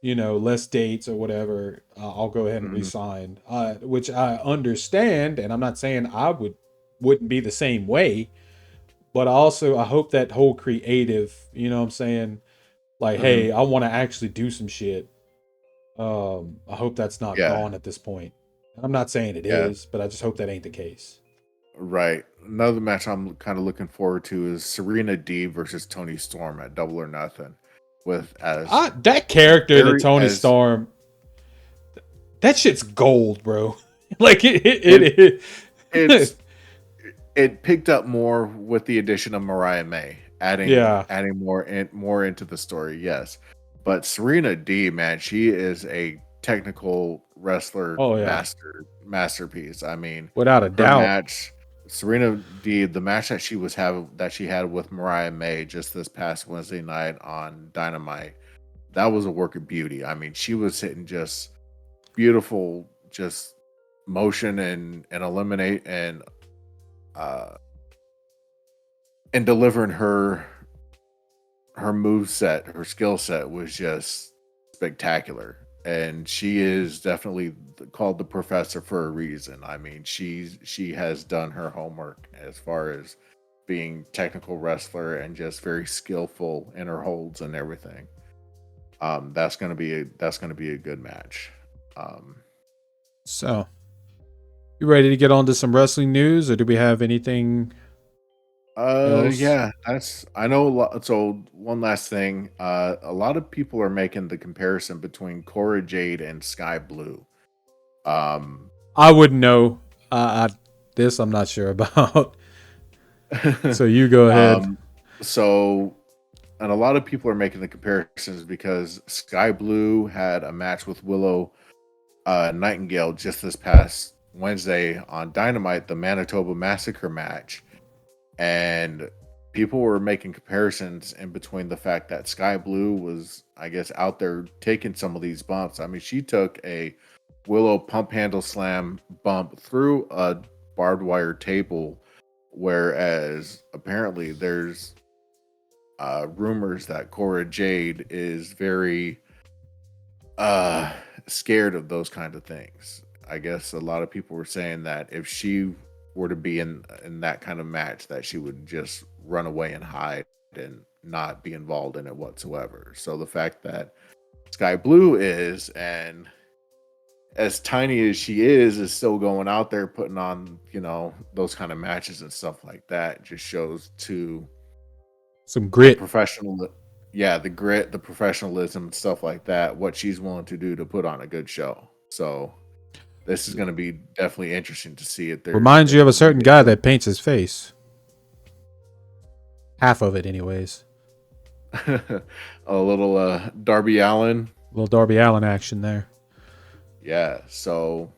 less dates or whatever. I'll go ahead and resign, which I understand. And I'm not saying I wouldn't be the same way, but I hope that whole creative, you know what I'm saying? Like, hey, I want to actually do some shit. I hope that's not gone at this point. And I'm not saying it is, but I just hope that ain't the case. Right. Another match I'm kind of looking forward to is Serena D versus Toni Storm at Double or Nothing. That character, the Toni Storm, that shit's gold, bro. Like it picked up more with the addition of Mariah May, adding more into the story. Yes. But Serena D, man, she is a technical wrestler masterpiece. I mean, without a doubt. Serena D, the match that she had with Mariah May just this past Wednesday night on Dynamite, that was a work of beauty. I mean, she was hitting just beautiful, just motion and eliminate uh and delivering her move set, her skill set was just spectacular. And she is definitely called the professor for a reason. I mean, she has done her homework as far as being technical wrestler and just very skillful in her holds and everything. That's gonna be a good match. Um, So, you ready to get on to some wrestling news, or do we have anything else? yeah, that's I know a lot. So one last thing, a lot of people are making the comparison between Cora Jade and Sky Blue. Um, I wouldn't know. This I'm not sure about. So you go ahead. um, so and a lot of people are making the comparisons because Sky Blue had a match with Willow Nightingale just this past Wednesday on Dynamite, the Manitoba Massacre match. And people were making comparisons in between the fact that Sky Blue was, I guess, out there taking some of these bumps. I mean, she took a Willow pump handle slam bump through a barbed wire table, whereas apparently there's rumors that Cora Jade is very scared of those kind of things. I guess a lot of people were saying that if she were to be in that kind of match, that she would just run away and hide and not be involved in it whatsoever. So the fact that Sky Blue is, and as tiny as she is still going out there putting on, those kind of matches and stuff like that, just shows to Some grit. professional, yeah, the grit, the professionalism, stuff like that, what she's willing to do to put on a good show. So this is going to be definitely interesting to see it. Reminds you of a certain guy that paints his face. Half of it, anyways. A little Darby Allin. A little Darby Allin action there. Yeah, so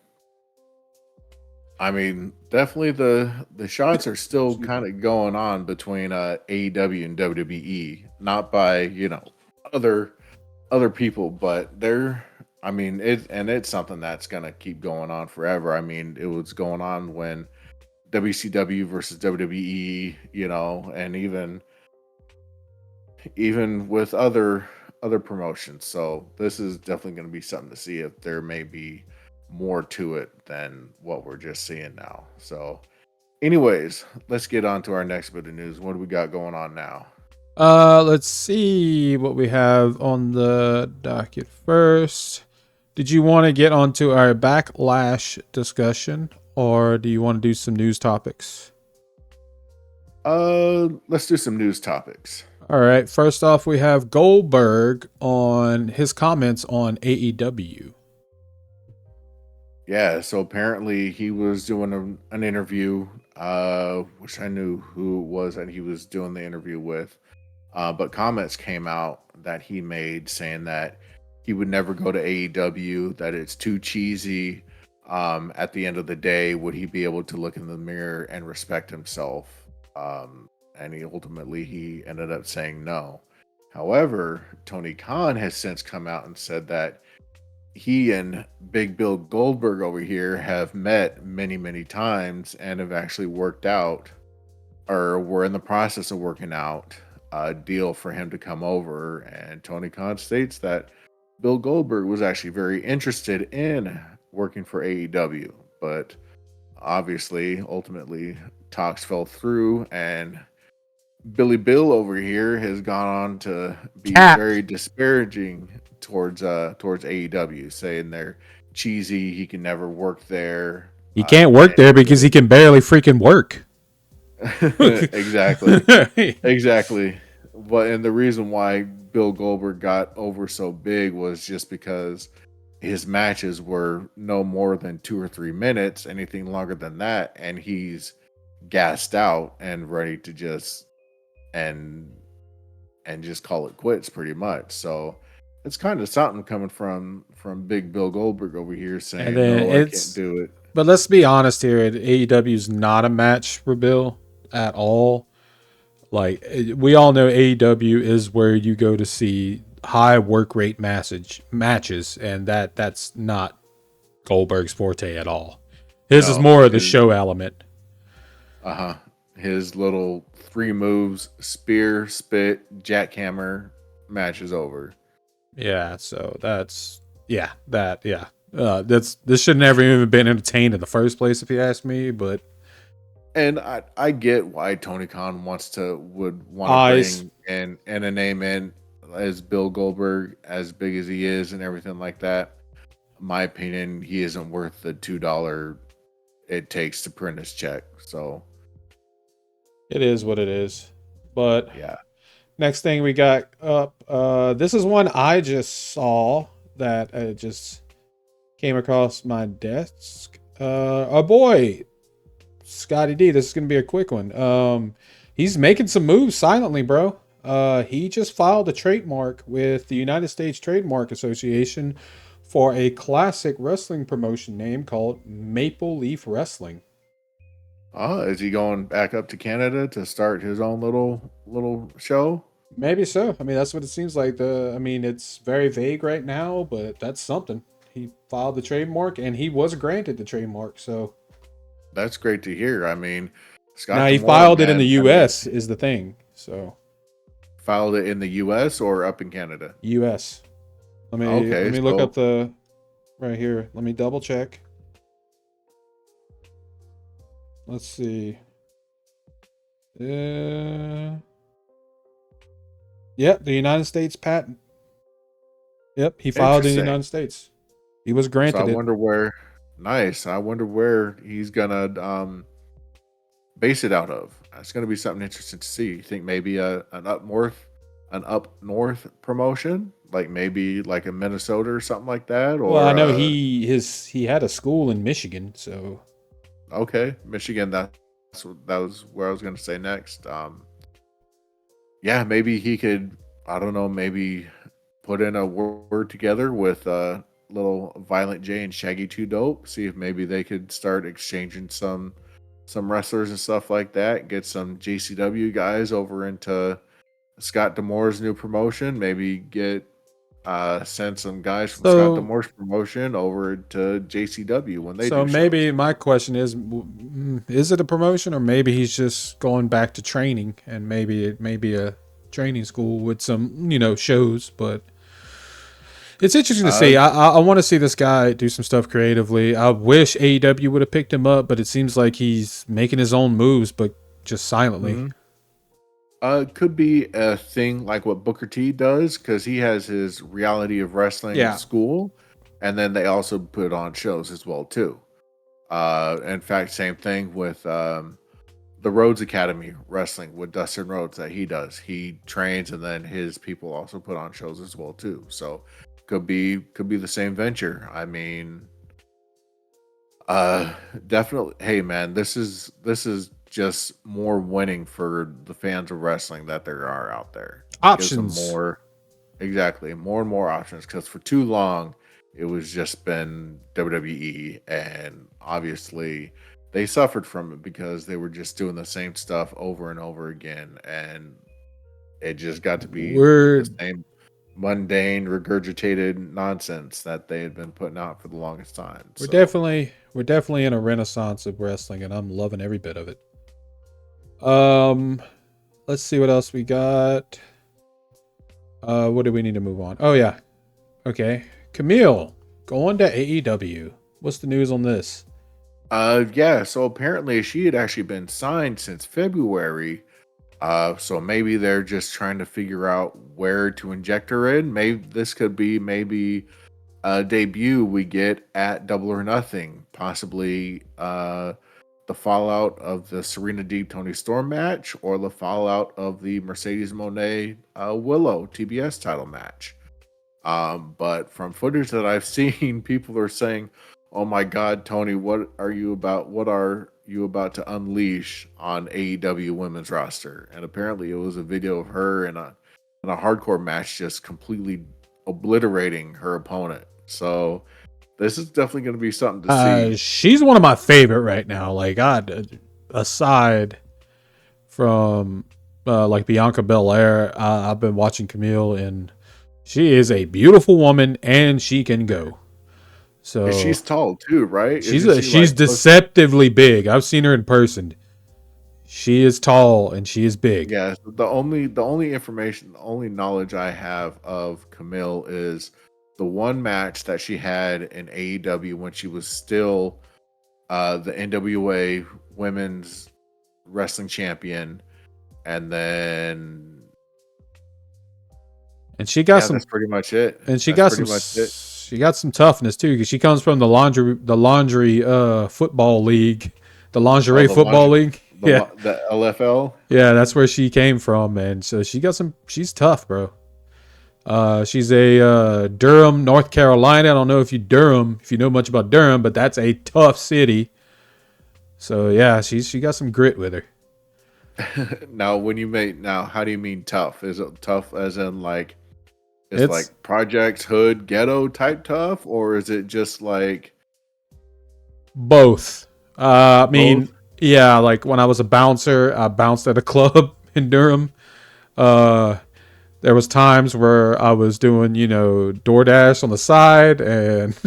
I mean, definitely the shots are still kind of going on between AEW and WWE, not by other people, but it's something that's gonna keep going on forever. I mean, it was going on when WCW versus WWE, and even with other promotions. So this is definitely going to be something to see if there may be more to it than what we're just seeing now. So anyways, let's get on to our next bit of news. What do we got going on now? Let's see what we have on the docket first. Did you want to get onto our backlash discussion, or do you want to do some news topics? Let's do some news topics. All right. First off, we have Goldberg on his comments on AEW. Yeah, so apparently he was doing an interview, which I knew who it was that he was doing the interview with. But comments came out that he made saying that he would never go to AEW, that it's too cheesy. At the end of the day, would he be able to look in the mirror and respect himself? And he ended up saying no. However, Tony Khan has since come out and said that he and Big Bill Goldberg over here have met many, many times and have actually worked out, or were in the process of working out a deal for him to come over. And Tony Khan states that Bill Goldberg was actually very interested in working for AEW, but obviously, ultimately, talks fell through, and Billy Bill over here has gone on to be very disparaging towards AEW, saying they're cheesy. He can never work there. He can't work there because he can barely freaking work. Exactly. And the reason why Bill Goldberg got over so big was just because his matches were no more than 2 or 3 minutes. Anything longer than that, and he's gassed out and ready to just just call it quits, pretty much. So it's kind of something coming from Big Bill Goldberg over here saying, "No, I can't do it." But let's be honest here: AEW is not a match for Bill at all. Like, we all know AEW is where you go to see high work rate matches, and that's not Goldberg's forte at all. His is more of the show element. His little 3 moves: spear, spit, jackhammer. Match is over. Yeah, so that's this should never even been entertained in the first place, if you ask me. But And I get why Tony Khan would want to eyes. bring in a name in as Bill Goldberg, as big as he is and everything like that. In my opinion, he isn't worth the $2 it takes to print his check. So It is what it is. But yeah. next thing we got up. This is one I just saw that just came across my desk. Oh boy, Scotty D. This is gonna be a quick one. He's making some moves silently, bro. He just filed a trademark with the United States Trademark Association for a classic wrestling promotion name called Maple Leaf Wrestling. Is he going back up to Canada to start his own little show? Maybe so. I mean, that's what it seems like. It's very vague right now, but that's something. He filed the trademark, and he was granted the trademark. So That's great to hear. I mean, Scott now he D'Amore, filed it in the man, U.S. is the thing. So filed it in the U.S. or up in Canada? U.S. Let me look up the right here. Let me double check. Let's see. Yep, the United States patent. Yep, he filed in the United States. He was granted So I it. wonder where. Nice. I wonder where he's gonna base it out of. It's gonna be something interesting to see. You think maybe an up north promotion, like maybe like a Minnesota or something like that? Or Well, I know he had a school in Michigan, so okay, Michigan. That was where I was gonna say next. Yeah, maybe he could. I don't know. Maybe put in a word together with little Violent J and Shaggy 2 Dope. See if maybe they could start exchanging some wrestlers and stuff like that. Get some JCW guys over into Scott D'Amore's new promotion. Maybe send some guys from Scott D'Amore's promotion over to JCW when they do so maybe shows. my question is it a promotion, or maybe he's just going back to training, and maybe it may be a training school with some shows. But it's interesting to see. I want to see this guy do some stuff creatively. I wish AEW would have picked him up, but it seems like he's making his own moves, but just silently. Mm-hmm. Could be a thing like what Booker T does, because he has his Reality of Wrestling school, and then they also put on shows as well too. In fact, same thing with the Rhodes Academy Wrestling with Dustin Rhodes that he does. He trains, and then his people also put on shows as well too. So could be the same venture. I mean, definitely. Hey man, this is just more winning for the fans of wrestling that there are out there. Options. More and more options, because for too long it was just been WWE, and obviously they suffered from it because they were just doing the same stuff over and over again, and it just got to be the same mundane, regurgitated nonsense that they had been putting out for the longest time. We're definitely in a renaissance of wrestling, and I'm loving every bit of it. Let's see what else we got. What do we need to move on? Oh yeah. Okay. Camille going to AEW. What's the news on this? Yeah, so apparently she had actually been signed since February. So maybe they're just trying to figure out where to inject her in. Maybe this could be a debut we get at Double or Nothing, possibly the fallout of the Serena Deeb Tony Storm match, or the fallout of the Mercedes Moné Willow TBS title match. But from footage that I've seen, people are saying, "Oh my God, Tony, what are you about? What are you about to unleash on AEW women's roster?" And apparently, it was a video of her in a hardcore match, just completely obliterating her opponent. So this is definitely going to be something to see. She's one of my favorite right now. Like, God, aside from like Bianca Belair, I've been watching Camille, and she is a beautiful woman, and she can go. And So she's tall too, right? she's Isn't she she's like close? deceptively big. I've seen her in person. She is tall and she is big. Yeah. The only information, the only knowledge I have of Camille is the one match that she had in AEW when she was still the NWA Women's Wrestling Champion, and then And she got yeah, some that's pretty much it. and she That's got pretty some much it. she got some toughness too because she comes from the laundry football league, the Oh, lingerie football league. Yeah. the LFL. Yeah, that's where she came from, and so she's tough, bro. She's a Durham, North Carolina. I don't know if you know much about Durham, but that's a tough city. So yeah, she got some grit with her. Now, how do you mean tough? Is it tough as in like it's It's like projects hood ghetto type tough, or is it just like both. I both? mean, yeah, like when I was a bouncer, I bounced at a club in Durham. Uh, there was times where I was doing, DoorDash on the side, and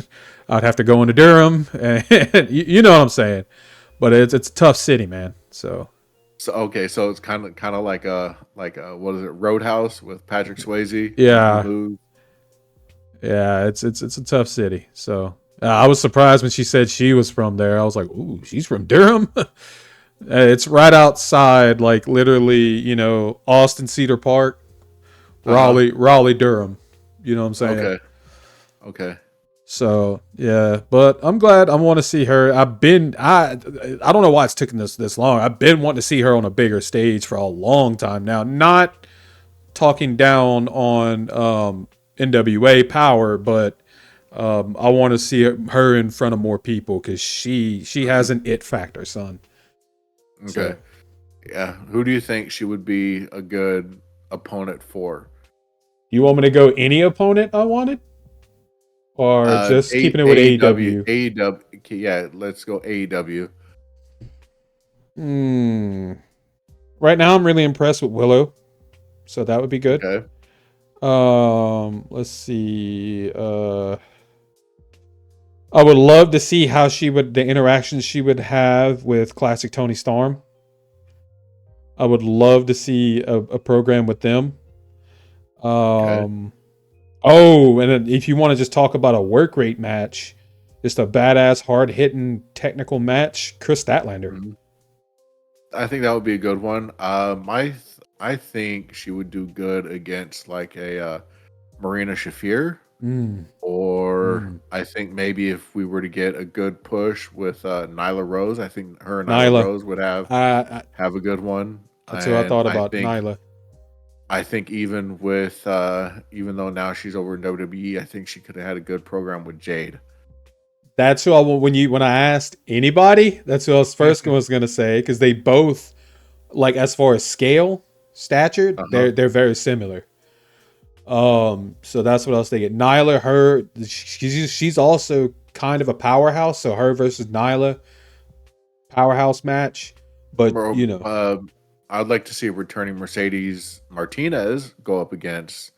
I'd have to go into Durham, and you know what I'm saying. But it's a tough city, man. So So okay, so it's kind of like a what is it, Roadhouse with Patrick Swayze in the yeah, booth. yeah, it's a tough city. So I was surprised when she said she was from there. I was like, ooh, she's from Durham. It's right outside, like literally, Austin Cedar Park, Uh huh. Raleigh, Durham. You know what I'm saying? Okay. Okay. So yeah, but I'm glad. I want to see her. I don't know why it's taken this long. I've been wanting to see her on a bigger stage for a long time now. Not talking down on NWA Power, but I want to see her in front of more people because she has Mhm. an it factor, son. Okay. So Yeah. Who do you think she would be a good opponent for? you want me to go any opponent I wanted, or just keeping it with AEW, AEW? AEW. Yeah, let's go AEW. Hmm. Right now, I'm really impressed with Willow, so that would be good. Okay. Let's see. I would love to see how the interactions she would have with classic Tony Storm. I would love to see a program with them. Okay. Um, oh, and then if you want to just talk about a work rate match, just a badass, hard hitting technical match, Chris Statlander. Mhm. I think that would be a good one. I think she would do good against like a Marina Shafir, Mm, or mm. I think maybe if we were to get a good push with Nyla Rose, I think her and Nyla Nyla. Rose would have a good one. That's who I And thought about. Nyla. I think even with even though now she's over in WWE, I think she could have had a good program with Jade. That's who I when I asked anybody. That's who I was first was gonna say because they both like as far as scale, stature, Uh-huh. they're very similar. So that's what I was thinking. Nyla, she's also kind of a powerhouse. So her versus Nyla, powerhouse match. But Or, I'd like to see returning Mercedes Martinez go up against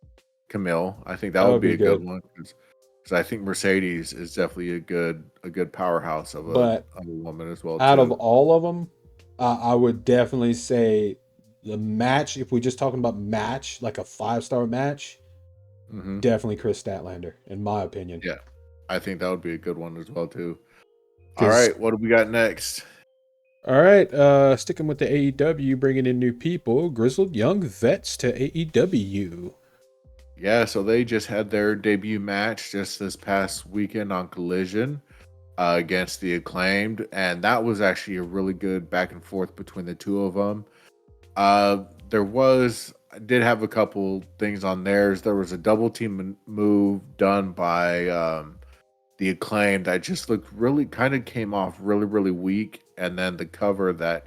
Camille. I think that that would would be be a good good. one because I think Mercedes is definitely a good powerhouse But of a woman as well out of too. all of them, I would definitely say the match. If we're just talking about match, like a 5-star match, Hmm. definitely Chris Statlander, in my opinion. Yeah, I think that would be a good one as well too. All Because right, what do we got next? all right, sticking with the AEW, bringing in new people, grizzled young vets to AEW. Yeah, so they just had their debut match just this past weekend on Collision against the Acclaimed, and that was actually a really good back and forth between the two of them. There was I did have a couple things on theirs. There was a double team move done by the Acclaim that just looked really kind of came off really weak, and then the cover that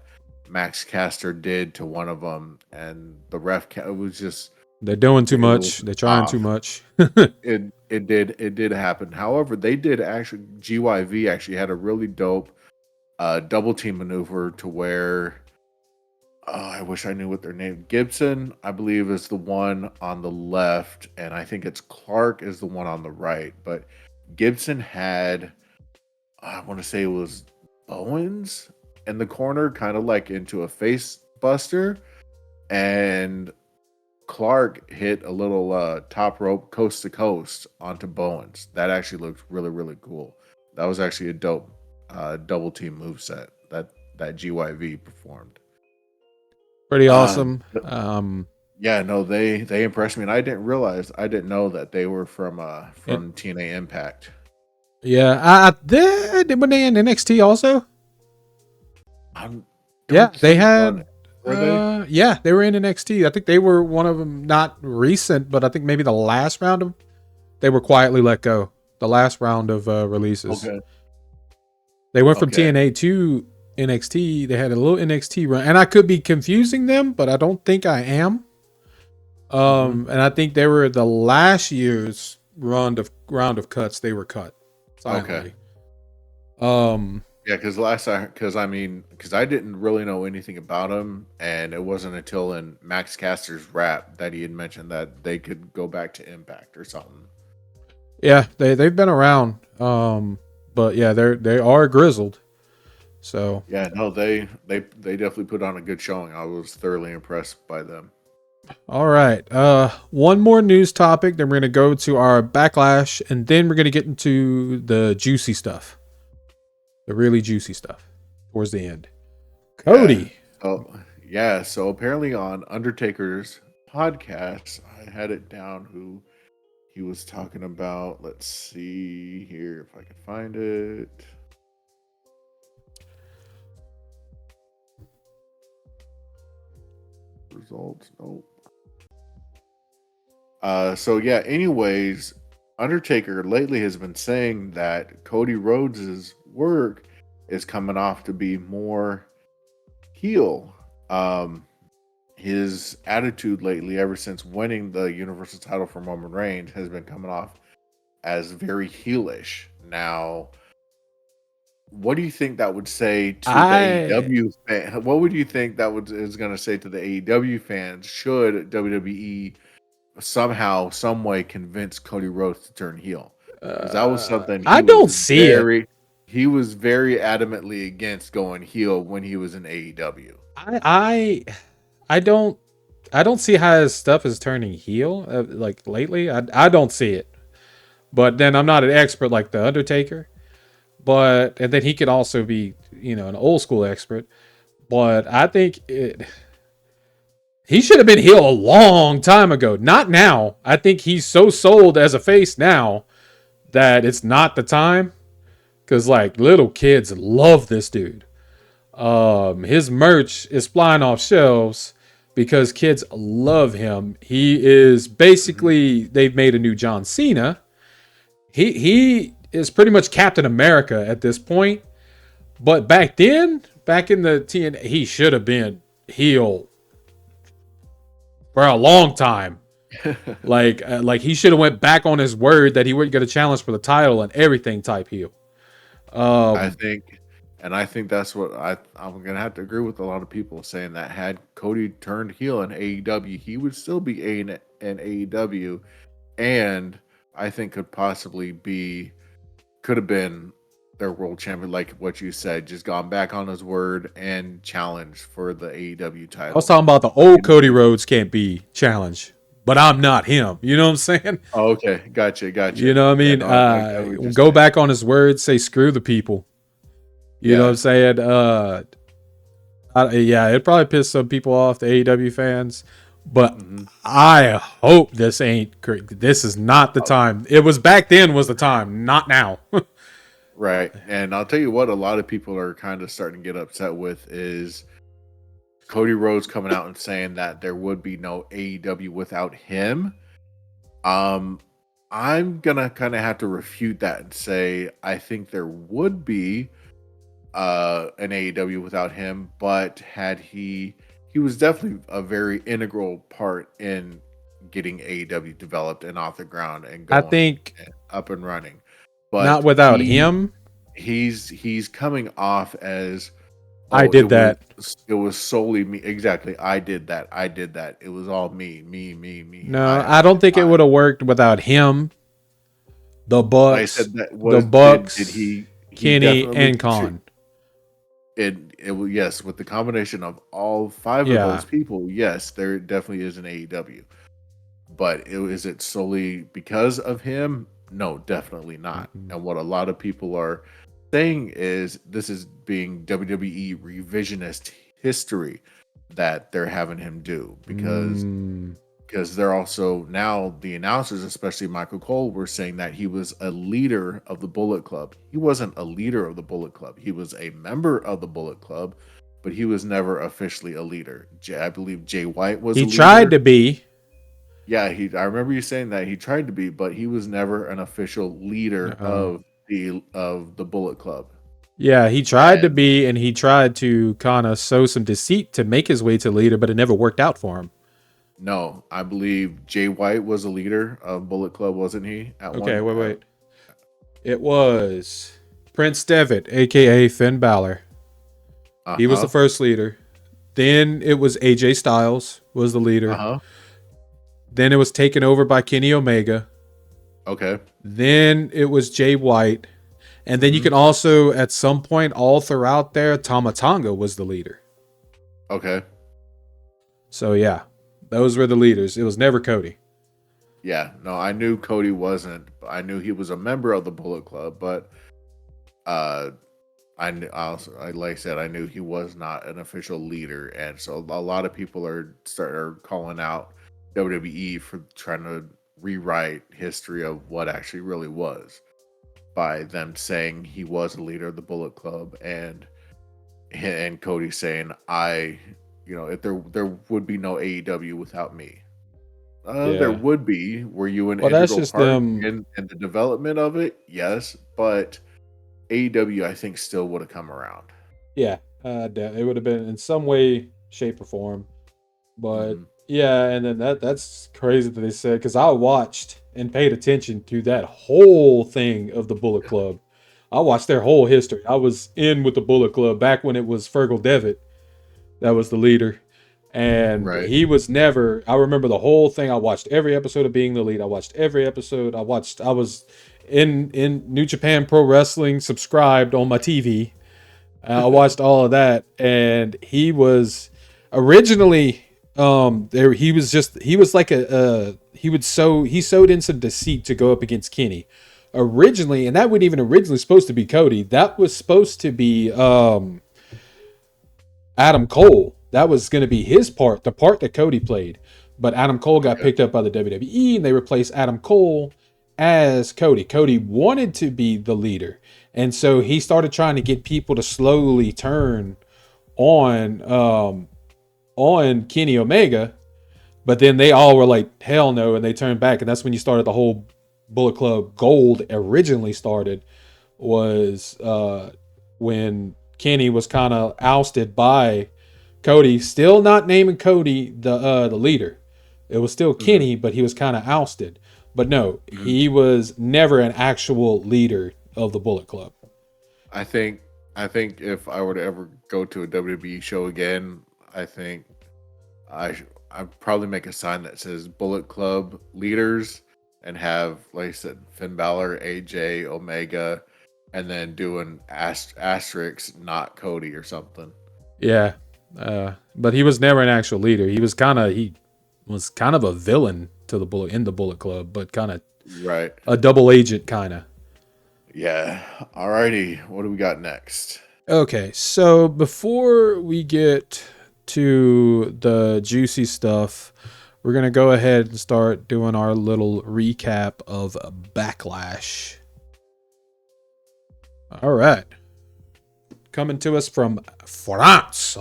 Max Caster did to one of them, and the it was just They're doing too it was much. They're trying too off. much. It did happen. However, they did actually GYV actually had a really dope double team maneuver to where I wish I knew what their name. Gibson, I believe, is the one on the left, and I think it's Clark is the one on the right. But Gibson had, I want to say it was Owens in the corner, kind of like into a face buster, and Clark hit a little top rope coast to coast onto Bowens. That actually looked really, really cool. That was actually a dope double team moveset that GYV performed. Pretty awesome. Yeah, no, they impressed me, and I didn't know that they were from TNA Impact. Yeah, I did when they in NXT also. Yeah, they had. Yeah, they were in NXT. I think they were one of them, not recent, but I think maybe the last round of. They were quietly let go. The last round of releases. Okay. They went from TNA to NXT. They had a little NXT run, and I could be confusing them, but I don't think I am. And I think they were the last year's round of cuts. They were cut. Finally. Okay. Yeah, because I didn't really know anything about him, and it wasn't until in Max Caster's rap that he had mentioned that they could go back to Impact or something. Yeah, they've been around, but yeah, they are grizzled. So yeah, no, they definitely put on a good showing. I was thoroughly impressed by them. All right, one more news topic. Then we're gonna go to our backlash, and then we're gonna get into the juicy stuff. The really juicy stuff towards the end. Cody. So apparently on Undertaker's podcast, I had it down who he was talking about. Let's see here if I can find it. Results, nope. Anyways, Undertaker lately has been saying that Cody Rhodes's work is coming off to be more heel. His attitude lately, ever since winning the Universal title from Roman Reigns, has been coming off as very heelish. Now, what do you think that would say to the AEW fan? What would you think that is going to say to the AEW fans should WWE somehow, some way convince Cody Rhodes to turn heel? Because that was something I don't see it. He was very adamantly against going heel when he was in AEW. I don't see how his stuff is turning heel like lately. I don't see it. But then I'm not an expert like the Undertaker. And then he could also be, an old school expert. But I think he should have been heel a long time ago. Not now. I think he's so sold as a face now that it's not the time. Because little kids love this dude. His merch is flying off shelves because kids love him. He is basically, they've made a new John Cena. He is pretty much Captain America at this point. But back in the TNA, he should have been heel for a long time. like he should have went back on his word that he wouldn't get a challenge for the title and everything type heel. I think that's what I'm gonna have to agree with a lot of people saying that had Cody turned heel in AEW, he would still be in AEW, and I think could have been their world champion, like what you said, just gone back on his word and challenged for the AEW title. I was talking about the old Cody Rhodes can't be challenged, but I'm not him. You know what I'm saying? Oh, okay, gotcha. You know what I mean? Yeah, no, go back on his word, say screw the people. You know what I'm saying? It probably pissed some people off, the AEW fans, but I hope this is not the time. It was back then was the time, not now. Right. And I'll tell you what, a lot of people are kind of starting to get upset with is Cody Rhodes coming out and saying that there would be no AEW without him. I'm gonna kind of have to refute that and say I think there would be an AEW without him, but he was definitely a very integral part in getting AEW developed and off the ground and going, I think, up and running. But not without him. He's coming off as I did that. It was solely me. Exactly. I did that. It was all me. No, I don't think it would have worked without him. The Like I Bucks, said, that the was did Bucks, he Kenny, definitely and Khan. it was, yes, with the combination of all five of Yeah. those people, yes, there definitely is an AEW. But is it solely because of him? No, definitely not. Mm-mm. And what a lot of people are saying is this is being WWE revisionist history that they're having him do Mm. because they're also now the announcers, especially Michael Cole, were saying that he was a leader of the Bullet Club. He wasn't a leader of the Bullet Club. He was a member of the Bullet Club, but he was never officially a leader. I believe Jay White was He a tried leader. to be. Yeah, I remember you saying that he tried to be, but he was never an official leader Uh, of the Bullet Club. yeah, he tried to And be, and he tried to kind of sow some deceit to make his way to leader, but it never worked out for him. no, I believe Jay White was a leader of Bullet Club, wasn't he? At Okay, one, wait. It was Prince Devitt, aka Finn Balor. He was the uh-huh, first leader. Then it was AJ Styles was the leader. uh-huh. Then it was taken over by Kenny Omega. Okay. Then it was Jay White. And then you Mhm. can also, at some point, all throughout there, Tama Tonga was the leader. Okay. So yeah, those were the leaders. It was never Cody. Yeah. No, I knew Cody wasn't. I knew he was a member of the Bullet Club, but uh like I said, I knew he was not an official leader, and so a lot of people are calling out WWE for trying to rewrite history of what actually really was by them saying he was a leader of the Bullet Club, and Cody saying if there would be no AEW without me. There Yeah. would be. Were you an Well, that's integral just part them. in the development of it? Yes, but AEW I think still would have come around. Yeah, it would have been in some way, shape, or form. But Hmm. yeah, and then that's crazy that they said, because I watched and paid attention to that whole thing of the Bullet Club. I watched their whole history. I was in with the Bullet Club back when it was Fergal Devitt that was the leader. And Right. he was never, I remember the whole thing. I watched every episode of Being the Lead. I watched every episode. I was in New Japan Pro Wrestling subscribed on my TV. I watched all of that, and he was originally there. He was like he sewed in some deceit to go up against Kenny originally, and that wasn't even originally supposed to be Cody. That was supposed to be Adam Cole. That was going to be his part, the part that Cody played. But Adam Cole got Okay. picked up by the WWE, and they replaced Adam Cole as Cody. Cody wanted to be the leader, and so he started trying to get people to slowly turn on on Kenny Omega. But then they all were like, "Hell no!" and they turned back, and that's when you started the whole Bullet Club Gold. Originally started was when Kenny was kind of ousted by Cody, still not naming Cody the leader. It was still Hmm. Kenny, but he was kind of ousted. But no, Hmm. he was never an actual leader of the Bullet Club. I think if I were to ever go to a WWE show again, I think I'd probably make a sign that says Bullet Club leaders and have, like I said, Finn Balor, AJ, Omega, and then do an asterisk, not Cody or something. Yeah, but he was never an actual leader. He was kind of a villain to the Bullet Club, but kind of Right. a double agent kind of. Yeah. Alrighty. What do we got next? Okay, so before we get to the juicy stuff, we're going to go ahead and start doing our little recap of Backlash. All right. Coming to us from France.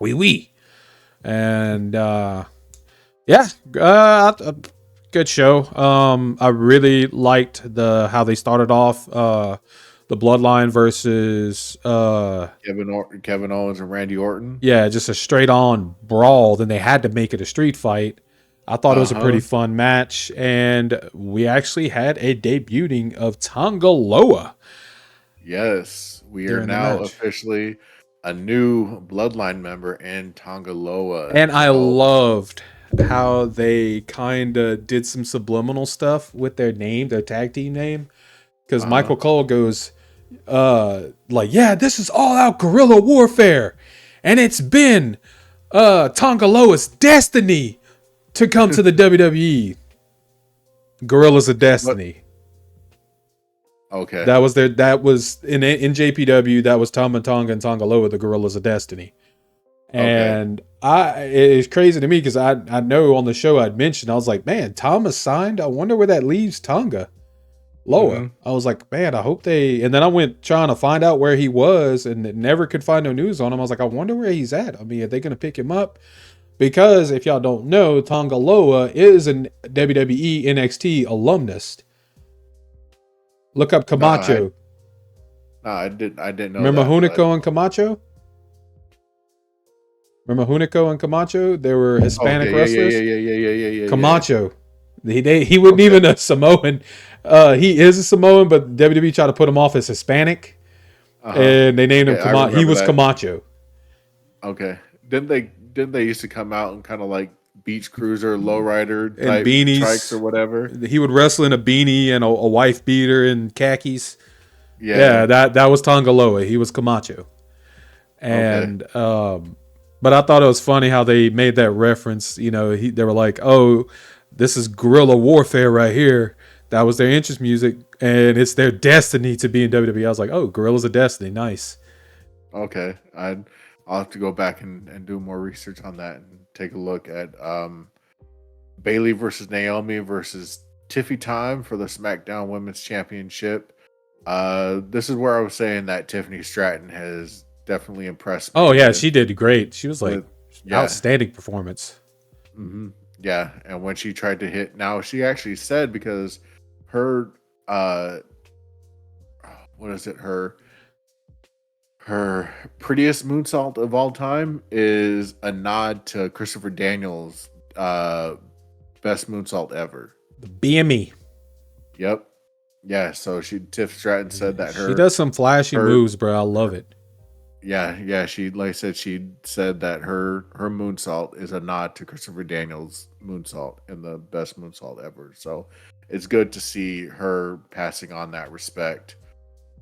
Oui, oui. And yeah, good show. I really liked how they started off the Bloodline versus Kevin Owens and Randy Orton. yeah, just a straight on brawl. Then they had to make it a street fight. I thought it was a pretty fun match, and we actually had a debuting of Tonga Loa. Yes, we are During the now match. officially a new Bloodline member in Tonga Loa. And I So, loved how they kind of did some subliminal stuff with their name, their tag team name. because Michael Cole goes, like, yeah, this is all out guerrilla warfare, and it's been Tonga Loa's destiny to come to the WWE. Gorillas of Destiny. Okay. That was in JPW. That was Tama Tonga and Tonga Loa, the Gorillas of Destiny. And it's crazy to me because I know on the show I'd mentioned, I was like, man, Tama signed. I wonder where that leaves Tonga Loa. Mm-hmm. I was like, man, I hope they. And then I went trying to find out where he was and never could find no news on him. I was like, I wonder where he's at. I mean, are they going to pick him up? Because if y'all don't know, Tonga Loa is an WWE NXT alumnus. Look up Camacho. I didn't know. Remember that, Hunico and Camacho? Remember Hunico and Camacho? They were Hispanic wrestlers. Yeah. Camacho. He wasn't even a Samoan. He is a Samoan, but WWE tried to put him off as Hispanic, and they named him Camacho. He was Camacho. Okay. Didn't they used to come out and kind of like beach cruiser, lowrider And type beanies. trikes or whatever? He would wrestle in a beanie and a wife beater and khakis. Yeah, that was Tonga Loa. He was Camacho. And but I thought it was funny how they made that reference. You know, they were like, "Oh, this is guerrilla warfare right here." That was their entrance music, and it's their destiny to be in WWE. I was like, "Oh, Gorillas of Destiny, nice." Okay, I'll have to go back and do more research on that and take a look at Bailey versus Naomi versus Tiffy Time for the SmackDown Women's Championship. This is where I was saying that Tiffany Stratton has definitely impressed me. Oh yeah, she did great. She was like outstanding performance. Mm-hmm. Yeah, and when she tried to hit, now she actually said because her what is it, her prettiest moonsault of all time is a nod to Christopher Daniels' best moonsault ever. The BME. Yep. Yeah, so Tiff Stratton said that she does some flashy moves, bro. I love it. Yeah. She, like I said, she said that her moonsault is a nod to Christopher Daniels' moonsault and the best moonsault ever. So it's good to see her passing on that respect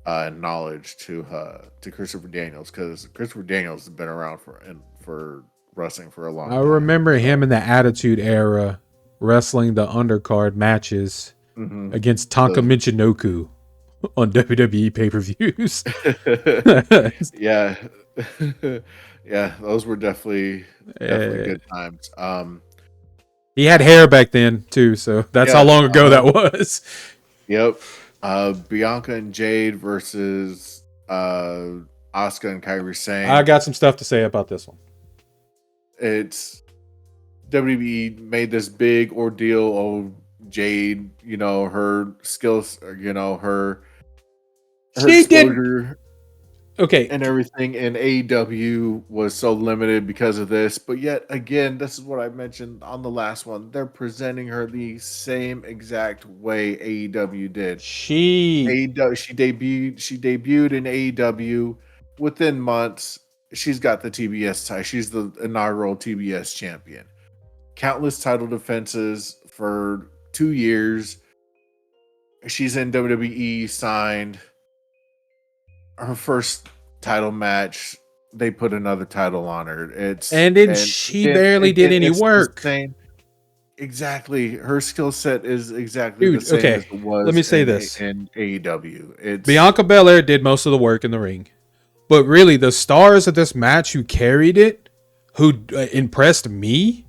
and knowledge to Christopher Daniels, because Christopher Daniels has been around for wrestling for a long time. I remember him in the Attitude Era wrestling the undercard matches against Tonka Michinoku on WWE pay-per-views. Yeah. Yeah, those were definitely good times. He had hair back then too, so that's how long ago that was. Yep. Bianca and Jade versus Asuka and Kairi Sane. I got some stuff to say about this one. It's WWE made this big ordeal of Jade, you know, her skills, you know, her exposure and everything in AEW was so limited because of this. But yet again, this is what I mentioned on the last one. They're presenting her the same exact way AEW did. She debuted in AEW within months. She's got the TBS title. She's the inaugural TBS champion. Countless title defenses for 2 years. She's in WWE, signed. Her first title match, they put another title on her. She barely did any work. Exactly. Her skill set is exactly the same as it was. Let me say this. In AEW. Bianca Belair did most of the work in the ring. But really, the stars of this match who carried it, who impressed me,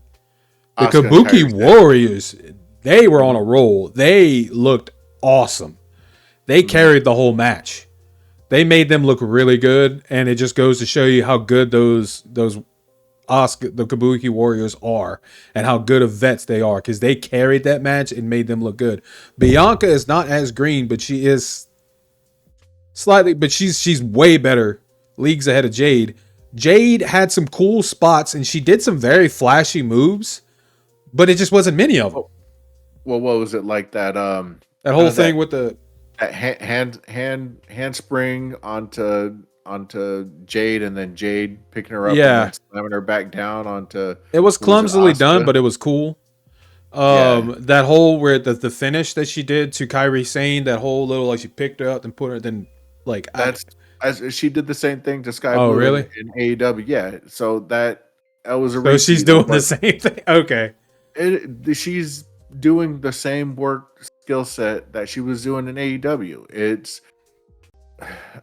the Kabuki Warriors, they were on a roll. They looked awesome. They carried the whole match. They made them look really good, and it just goes to show you how good the Kabuki Warriors are, and how good of vets they are, because they carried that match and made them look good. Bianca is not as green, but she is slightly, but she's way better, leagues ahead of Jade. Jade had some cool spots, and she did some very flashy moves, but it just wasn't many of them. Well, what was it like that? That whole thing with the handspring onto Jade, and then Jade picking her up and slamming her back down onto. It was clumsily done, but it was cool. Yeah. That whole where the finish that she did to Kairi Sane, that whole little like she picked her up and put her, then like That's as she did the same thing to Sky oh Blue really? in AEW. Yeah. So that was a So she's repeat of doing the what same thing. Okay. she's doing the same work skill set that she was doing in AEW. It's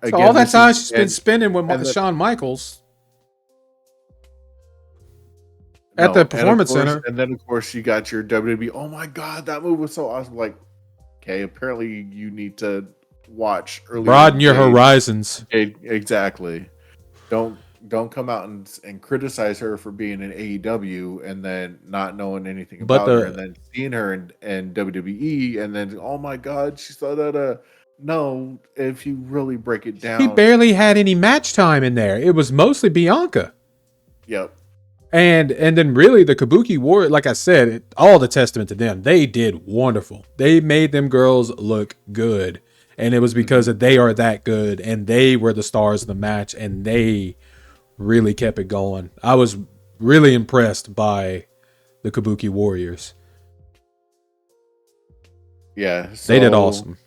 So all again, that this is time she's been spending with and the, Shawn Michaels at the no, and of Performance course, Center. and then of course you got your WWE. Oh my god, that move was so awesome! Like, okay, apparently you need to watch earlier in Broaden the your day. horizons. Exactly. Don't don't come out and criticize her for being in AEW and then not knowing anything But about her and the then seeing her in WWE and then oh my god, she saw that. No, if you really break it he down, barely had any match time in there. It was mostly Bianca. yep. And then really the Kabuki Warrior, like I said, all the testament to them. They did wonderful. They made them girls look good. And it was because Mhm. they are that good and they were the stars of the match and they really kept it going. I was really impressed by the Kabuki Warriors. Yeah, They did so awesome.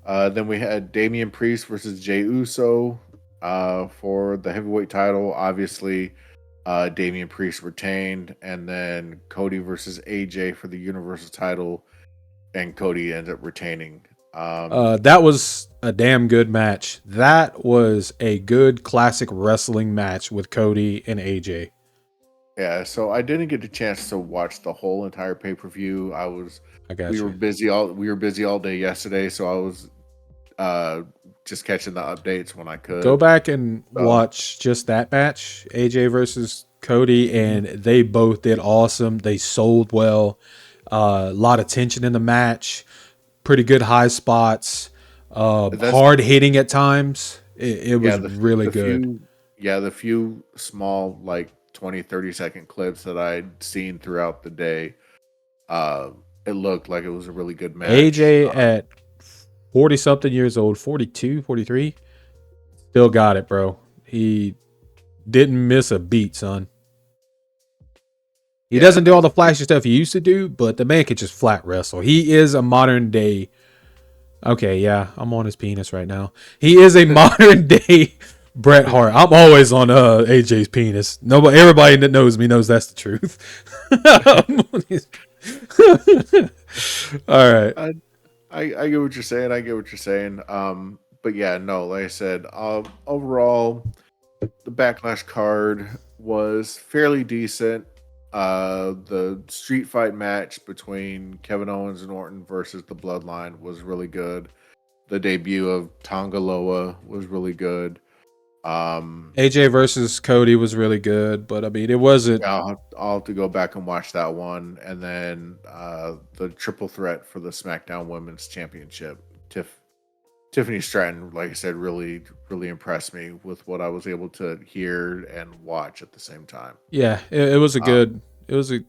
then we had Damian Priest versus Jey Uso for the heavyweight title. Obviously, Damian Priest retained, and then Cody versus AJ for the Universal title, and Cody ended up retaining. That was a damn good match. That was a good classic wrestling match with Cody and AJ. Yeah, so I didn't get the chance to watch the whole entire pay per view. I got We were you. busy all day yesterday, so I was uh, just catching the updates when I Go could. back and So watch just that match, AJ versus Cody, and they both did awesome. They sold well. A lot of tension in the match. Pretty good high spots. that's Hard hitting at times. It yeah, was really the good. few small like 20-30 second clips that I'd seen throughout the day, uh, it looked like it was a really good match. AJ at 40 something years old, 42, 43, still got it, bro. He didn't miss a beat, son. He Yeah, doesn't do all no, the flashy stuff he used to do, but the man could just flat wrestle. He is a modern day. Okay, yeah, I'm on his penis right now. He is a modern day Bret Hart. I'm always on AJ's penis. Nobody, everybody that knows me knows that's the truth. All right. I get what you're saying. I get what you're saying. But yeah, no, like I said, overall, the Backlash card was fairly decent. The street fight match between Kevin Owens and Orton versus the Bloodline was really good. The debut of Tonga Loa was really good. AJ versus Cody was really good, but I mean, it wasn't. Yeah, I'll have to go back and watch that one, and then the triple threat for the SmackDown Women's Championship. Tiffany Stratton, like I said, really impressed me with what I was able to hear and watch at the same time. Yeah, it was a Um, good. It was a.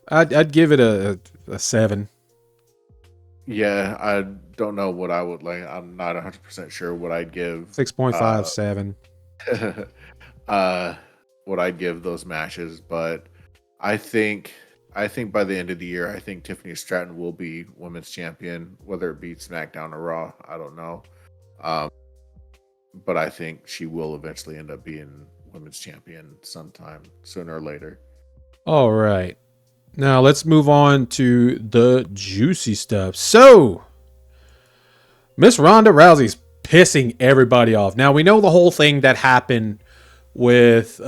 I'd give it a 7. yeah, I don't know what I would like. I'm not 100% sure what I'd give. 6.5, 7. Uh, what I'd give those matches, but I think I think by the end of the year, I think Tiffany Stratton will be women's champion, whether it be SmackDown or Raw. I don't know, um, but I think she will eventually end up being women's champion sometime sooner or later. All right. Now let's move on to the juicy stuff. So, Miss Ronda Rousey's pissing everybody off. Now we know the whole thing that happened with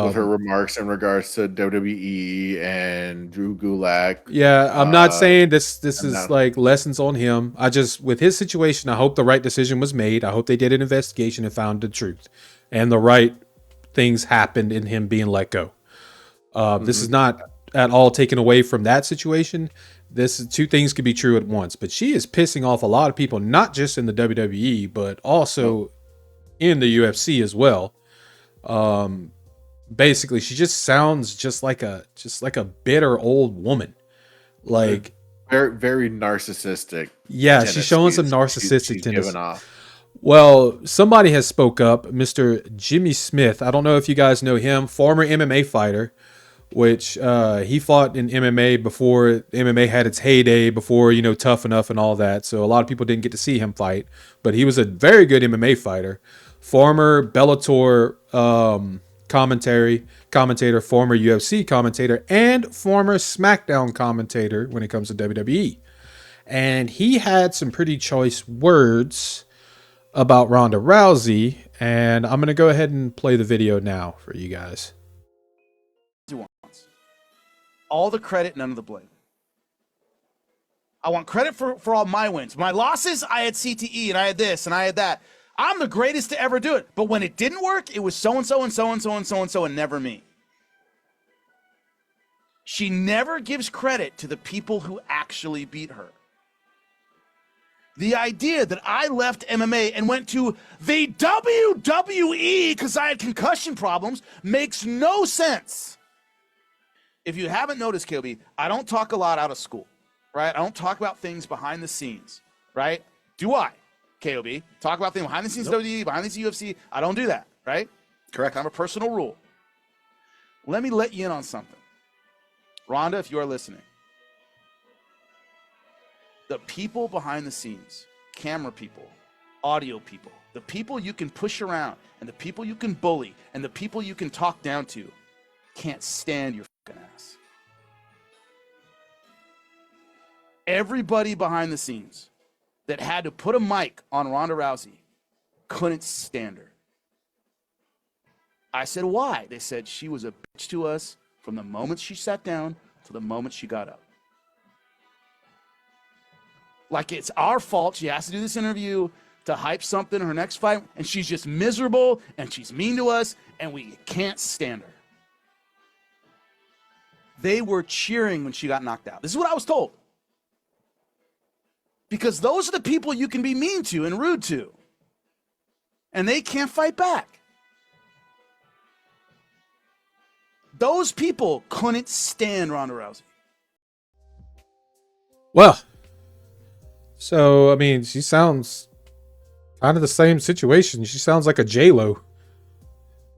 With her remarks in regards to WWE and Drew Gulak, yeah, I'm not saying this and is now like lessons on him. I just with his situation, I hope the right decision was made. I hope they did an investigation and found the truth. And the right things happened in him being let go. This is Mhm. not at all taken away from that situation. This two things could be true at once, but she is pissing off a lot of people, not just in the WWE, but Nope. also in the UFC as well. Basically, she just sounds just like a bitter old woman. Uh, Like, very narcissistic yeah, she's showing some tendencies narcissistic she's given tendencies. off. Well, somebody has spoke up, Mr. Jimmy Smith. I don't know if you guys know him, former MMA fighter. which he fought in MMA before MMA had its heyday, before, you know, Tough Enough and all that. So a lot of people didn't get to see him fight, but he was a very good MMA fighter. Former Bellator commentator, former UFC commentator, and former SmackDown commentator when it comes to WWE. And he had some pretty choice words about Ronda Rousey, and I'm going to go ahead and play the video now for you guys. All the credit, none of the blame. I want credit for all my wins. My losses, I had CTE and I had this and I had that. I'm the greatest to ever do it. But when it didn't work, it was so-and-so and so-and-so and so-and-so and never me. She never gives credit to the people who actually beat her. The idea that I left MMA and went to the WWE because I had concussion problems makes no sense. If you haven't noticed, KOB, I don't talk a lot out of school, right? I don't talk about things behind the scenes, right? Do I, KOB? Talk about things behind the scenes, WWE, behind the scenes, UFC. I don't do that, right? Correct. I have a personal rule. Let me let you in on something. Rhonda, if you are listening, the people behind the scenes, camera people, audio people, the people you can push around and the people you can bully and the people you can talk down to can't stand your fucking ass. Everybody behind the scenes that had to put a mic on Ronda Rousey couldn't stand her. I said, why? They said she was a bitch to us from the moment she sat down to the moment she got up. Like it's our fault she has to do this interview to hype something in her next fight, and she's just miserable, and she's mean to us, and we can't stand her. They were cheering when she got knocked out. This is what I was told. Because those are the people you can be mean to and rude to. And they can't fight back. Those people couldn't stand Ronda Rousey. Well, so, I mean, she sounds kind of the same situation. She sounds like a J-Lo.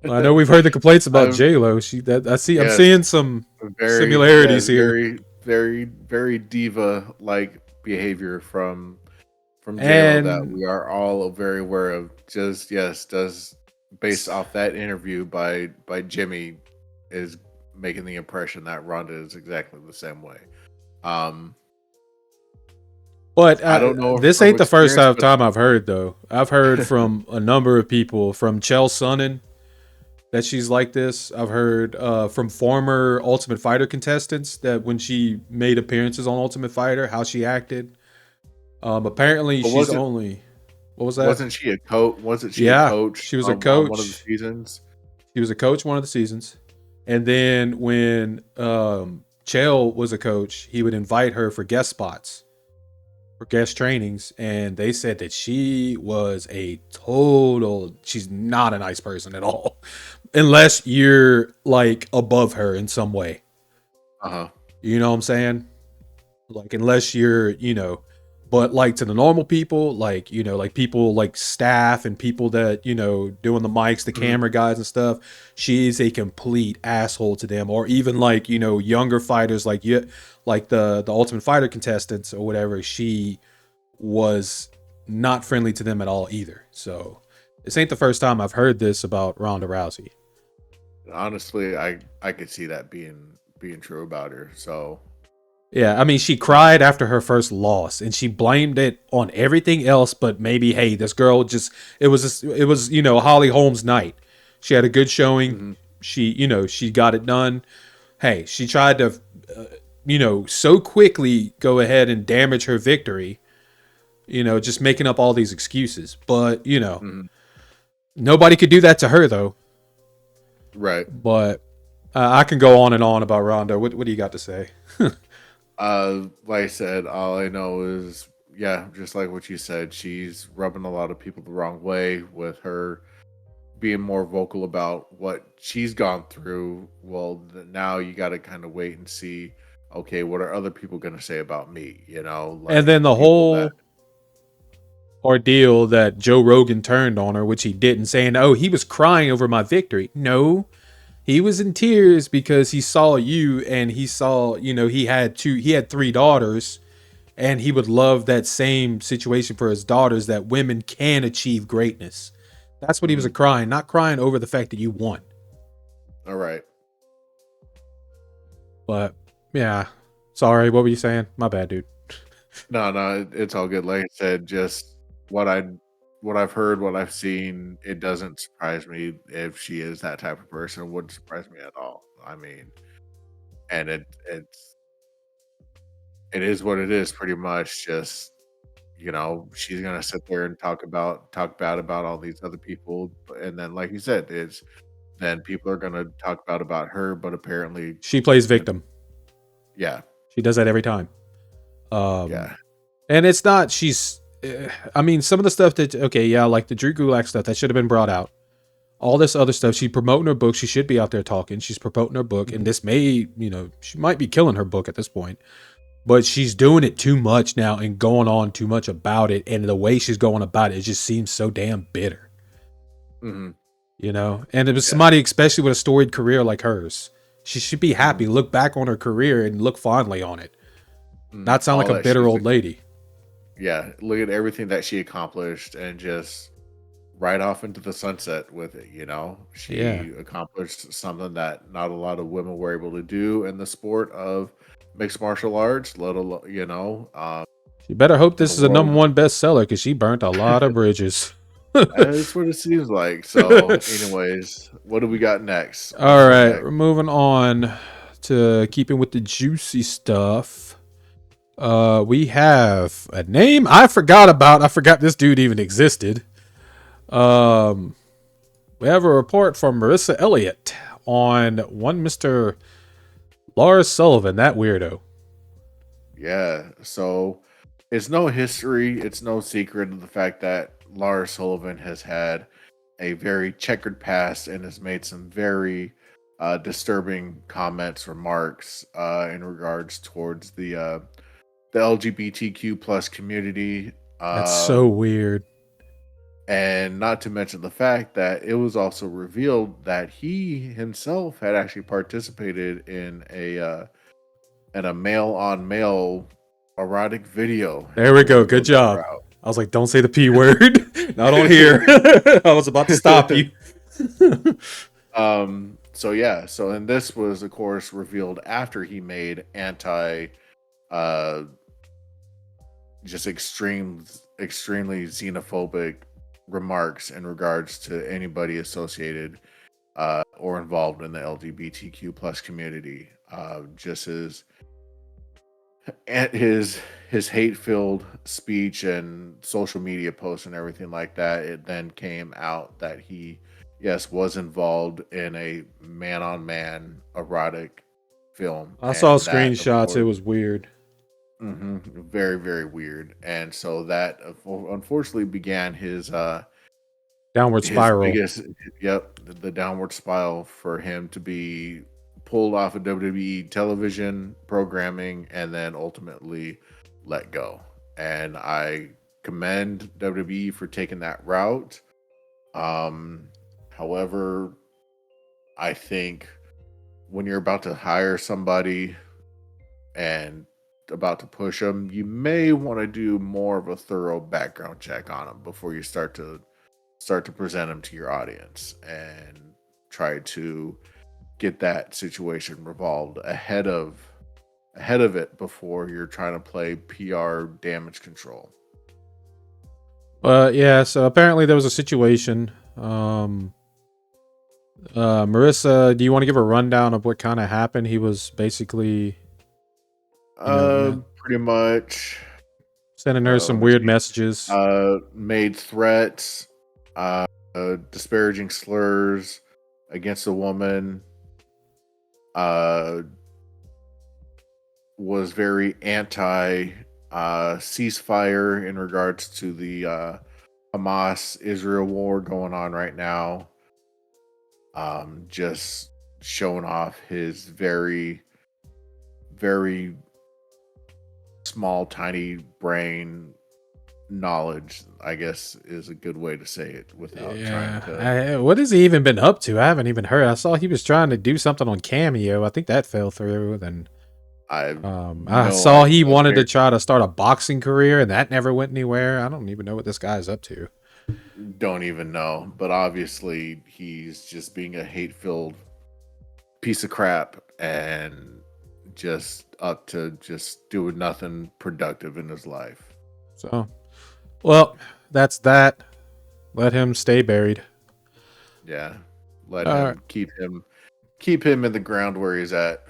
I know we've heard the complaints about J-Lo. I'm seeing some similarities here. Very diva-like behavior from J-Lo that we are all very aware of. Just does based off that interview by Jimmy is making the impression that Ronda is exactly the same way. But I don't know. This ain't the first time I've heard, though. I've heard from a number of people, from Chael Sonnen, that she's like this. I've heard from former Ultimate Fighter contestants that when she made appearances on Ultimate Fighter, how she acted. Apparently, she's only. What was that? Wasn't she a coach? Wasn't she a coach? She was a coach. One of the seasons. She was a coach one of the seasons, and then when Chael was a coach, he would invite her for guest spots, for guest trainings, and they said that she was she's not a nice person at all, unless you're like above her in some way. You know what I'm saying? Like, unless you're, but like to the normal people, like, like people like staff and people that, doing the mics, the camera guys and stuff, she's a complete asshole to them. Or even like, younger fighters, like the Ultimate Fighter contestants or whatever, she was not friendly to them at all either. So this ain't the first time I've heard this about Ronda Rousey. Honestly, I could see that being true about her. So yeah, I mean, she cried after her first loss and she blamed it on everything else, but maybe, hey, this girl it was Holly Holmes night. She had a good showing. She got it done. Hey, she tried to so quickly go ahead and damage her victory, just making up all these excuses. But nobody could do that to her, though. Right. But I can go on and on about Ronda. What do you got to say? Like I said, all I know is, just like what you said, she's rubbing a lot of people the wrong way with her being more vocal about what she's gone through. Well, now you got to kind of wait and see, okay, what are other people going to say about me? Like, and then the whole ordeal that Joe Rogan turned on her, which he didn't, saying, oh, he was crying over my victory. No, He was in tears because he saw you, and he saw, he had 3 daughters, and he would love that same situation for his daughters, that women can achieve greatness. That's what he was crying, not crying over the fact that you won. All right. But yeah, sorry, what were you saying? My bad, dude. No, it's all good. Like I said, just what I've heard, what I've seen, it doesn't surprise me if she is that type of person. It wouldn't surprise me at all. I mean, and it is what it is, pretty much. Just she's gonna sit there and talk bad about all these other people, and then, like you said, then people are gonna talk bad about her. But apparently, She plays victim. yeah, She does that every time. yeah, And it's not, I mean, some of the stuff that, okay, yeah, like the Drew Gulak stuff, that should have been brought out. All this other stuff, she's promoting her book. She should be out there talking. She's promoting her book. And this may, she might be killing her book at this point. But she's doing it too much now and going on too much about it. And the way she's going about it just seems so damn bitter. mm-hmm. And it was somebody, especially with a storied career like hers. She should be happy, look back on her career and look fondly on it. Not sound like a bitter old lady. Yeah, look at everything that she accomplished and just right off into the sunset with it. She accomplished something that not a lot of women were able to do in the sport of mixed martial arts. Let alone, You better hope this is a #1 bestseller, because she burnt a lot of bridges. That's what it seems like. So, anyways, what do we got next? All right, we're moving on to keeping with the juicy stuff. We have a name I forgot about. I forgot this dude even existed. We have a report from Marissa Elliott on one Mr. Lars Sullivan, that weirdo. Yeah, so it's no history, it's no secret of the fact that Lars Sullivan has had a very checkered past and has made some very disturbing comments, remarks in regards towards the LGBTQ plus community. That's so weird. And not to mention the fact that it was also revealed that he himself had actually participated in a male on male erotic video. There we go. Good job. I was like, don't say the P word. Not on here. I was about to stop you. And this was, of course, revealed after he made just extremely xenophobic remarks in regards to anybody associated or involved in the LGBTQ plus community. Just his hate-filled speech and social media posts and everything like that. It then came out that he, yes, was involved in a man-on-man erotic film. I saw screenshots. It was weird. Very, very weird. And so that unfortunately began his downward spiral. The downward spiral for him to be pulled off of WWE television programming and then ultimately let go. And I commend WWE for taking that route. However, I think when you're about to hire somebody and about to push them, you may want to do more of a thorough background check on them before you start to present them to your audience and try to get that situation revolved ahead of it before you're trying to play PR damage control. Yeah, so apparently there was a situation. Marissa, do you want to give a rundown of what kind of happened? He was basically pretty much sending her some weird messages. Made threats, disparaging slurs against a woman. Was very anti ceasefire in regards to the Hamas-Israel war going on right now. Just showing off his very, very small, tiny brain knowledge, I guess, is a good way to say it without trying to. What has he even been up to? I haven't even heard. I saw he was trying to do something on Cameo. I think that fell through. Then I've I no saw he idea. wanted to try to start a boxing career, and that never went anywhere. I don't even know what this guy's up to. Don't even know, but obviously he's just being a hate-filled piece of crap and just up to just doing nothing productive in his life. So, well, that's that. Let him stay buried. Yeah, let him keep him in the ground where he's at.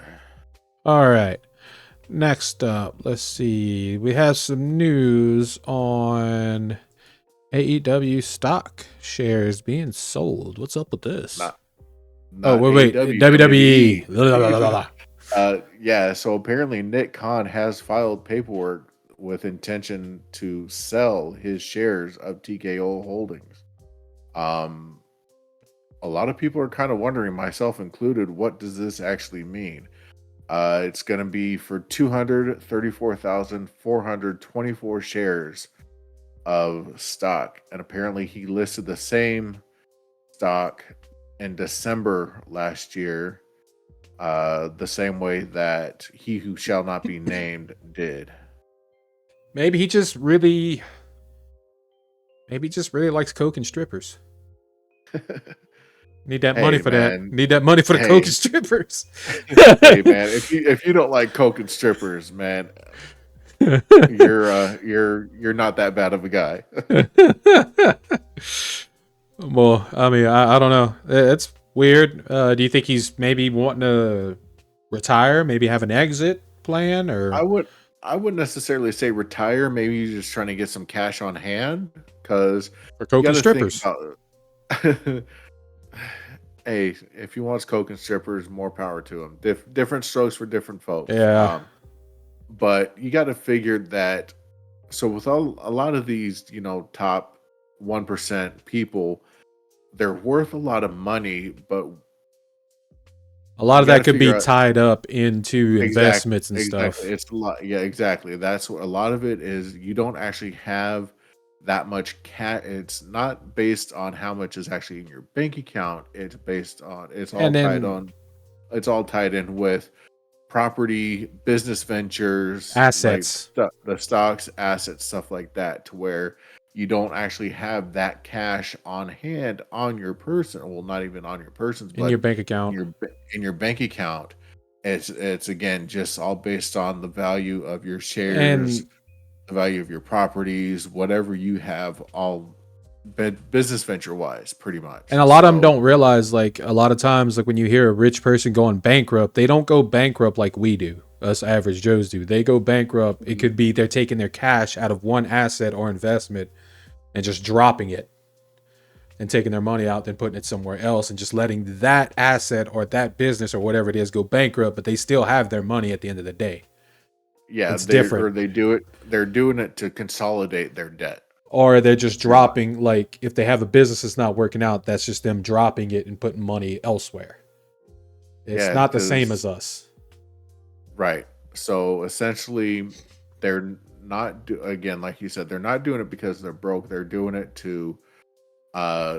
All right. Next up, let's see. We have some news on AEW stock shares being sold. What's up with this? Not wait. WWE. Yeah, so apparently Nick Khan has filed paperwork with intention to sell his shares of TKO Holdings. A lot of people are kind of wondering, myself included, what does this actually mean? It's going to be for 234,424 shares of stock, and apparently he listed the same stock in December last year, the same way that He Who Shall Not Be Named did. Maybe he just really likes coke and strippers. Need that money for that. Need that money for the coke and strippers. Hey man, if you don't like coke and strippers, man, you're not that bad of a guy. Well, I mean, I don't know. It's weird. Do you think he's maybe wanting to retire? Maybe have an exit plan? Or I wouldn't necessarily say retire. Maybe he's just trying to get some cash on hand because for coke and strippers. Hey, if he wants coke and strippers, more power to him. Different strokes for different folks. Yeah. But you got to figure that. So with a lot of these, top 1% people, they're worth a lot of money, but a lot of that could be tied up into investments and stuff. It's a lot. Yeah, exactly. That's what a lot of it is. You don't actually have that much cash. It's not based on how much is actually in your bank account. It's based on it's all tied in with property, business ventures, assets, like the stocks, assets, stuff like that, to where you don't actually have that cash on hand on your person. Well, not even on your person's, but in your bank account. In your bank account. It's again just all based on the value of your shares, the value of your properties, whatever you have, all business venture wise, pretty much. And a lot of them don't realize, like, a lot of times, like when you hear a rich person going bankrupt, they don't go bankrupt like we do, us average Joes do. They go bankrupt. It could be they're taking their cash out of one asset or investment and just dropping it and taking their money out, then putting it somewhere else and just letting that asset or that business or whatever it is go bankrupt, but they still have their money at the end of the day. Yeah, it's different. Or they're doing it to consolidate their debt. Or they're just dropping, like, if they have a business that's not working out, that's just them dropping it and putting money elsewhere. It's not the same as us. Right. So essentially, they're not, again, like you said, they're not doing it because they're broke. They're doing it to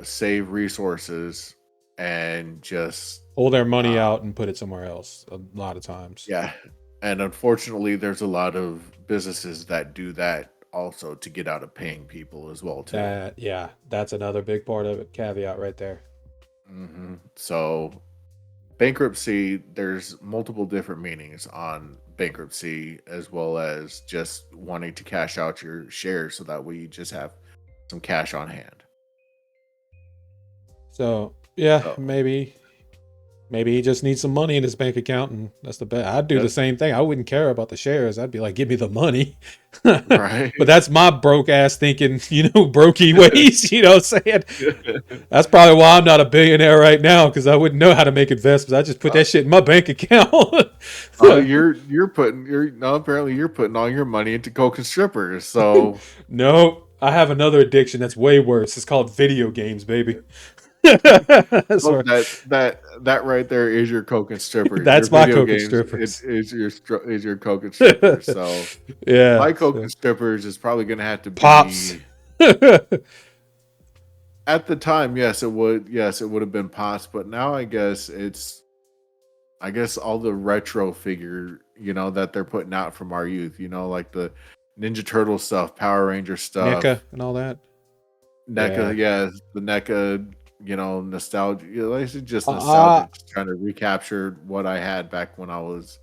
save resources and just pull their money out and put it somewhere else a lot of times. Yeah. And unfortunately, there's a lot of businesses that do that also to get out of paying people as well, too. Yeah, that's another big part of it. Caveat right there. Mm-hmm. So bankruptcy, there's multiple different meanings on bankruptcy, as well as just wanting to cash out your shares so that way you just have some cash on hand. So, yeah, maybe he just needs some money in his bank account, and that's the best. I'd do the same thing. I wouldn't care about the shares. I'd be like, give me the money. Right. But that's my broke ass thinking, brokey ways, saying. That's probably why I'm not a billionaire right now, because I wouldn't know how to make investments. I just put that shit in my bank account. Apparently you're putting all your money into coke and strippers. So no, I have another addiction that's way worse. It's called video games, baby. That's, Look, that right there is your coke and strippers. that's Your my video coke and games strippers. is your coke and strippers. So Yeah. my coke So. and strippers is probably going to have to Pops. be at the time. Yes, it would. Yes, it would have been Pops. But now I guess all the retro figure, that they're putting out from our youth, like the Ninja Turtle stuff, Power Ranger stuff, NECA and all that. NECA, the NECA, nostalgia. It's just Uh, nostalgia, just trying to recapture what I had back when I was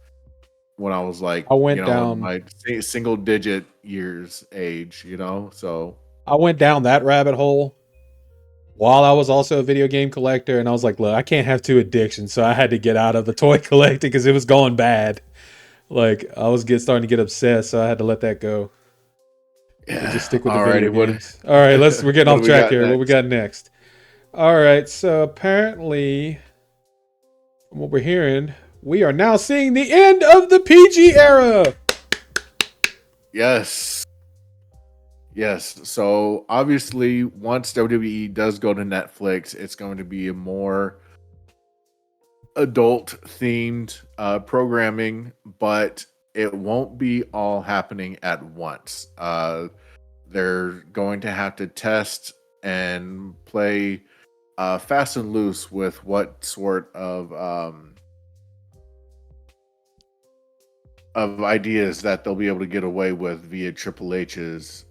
like, I went in down. my single digit years age, so I went down that rabbit hole while I was also a video game collector, and I was like, look, I can't have two addictions, so I had to get out of the toy collecting because it was going bad. Like I was starting to get obsessed, so I had to let that go. And just stick with the video games. All right, we're getting off track here. What we got next? All right, so apparently, from what we're hearing, we are now seeing the end of the PG era. Yes. So obviously, once WWE does go to Netflix, it's going to be a more adult themed programming, but it won't be all happening at once. They're going to have to test and play fast and loose with what sort of ideas that they'll be able to get away with via Triple H's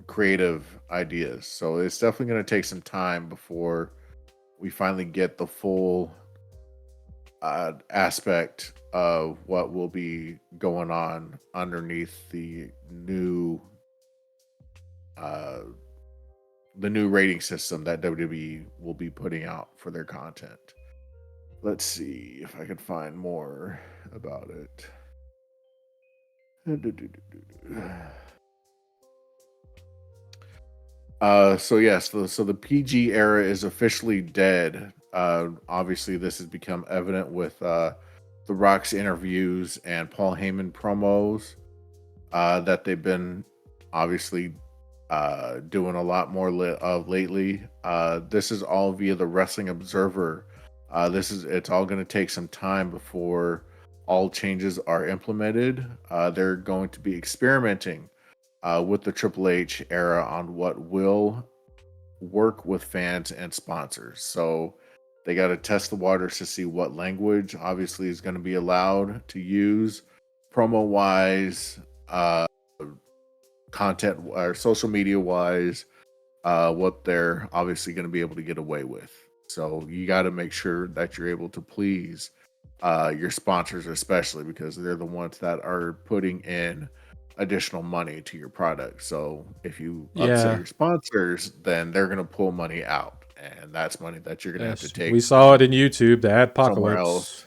creative ideas. So it's definitely going to take some time before we finally get the full aspect of what will be going on underneath the new rating system that WWE will be putting out for their content. Let's see if I can find more about it. So yes, so the PG era is officially dead. Obviously, this has become evident with The Rock's interviews and Paul Heyman promos that they've been obviously doing a lot more of lately. This is all via the Wrestling Observer. It's all going to take some time before all changes are implemented. They're going to be experimenting with the Triple H era on what will work with fans and sponsors. So they got to test the waters to see what language obviously is going to be allowed to use promo wise, content or social media wise, what they're obviously going to be able to get away with. So you got to make sure that you're able to please your sponsors, especially because they're the ones that are putting in additional money to your product. So if you upset your sponsors, then they're going to pull money out, and that's money that you're going to have to take. We saw it in YouTube, the somewhere else.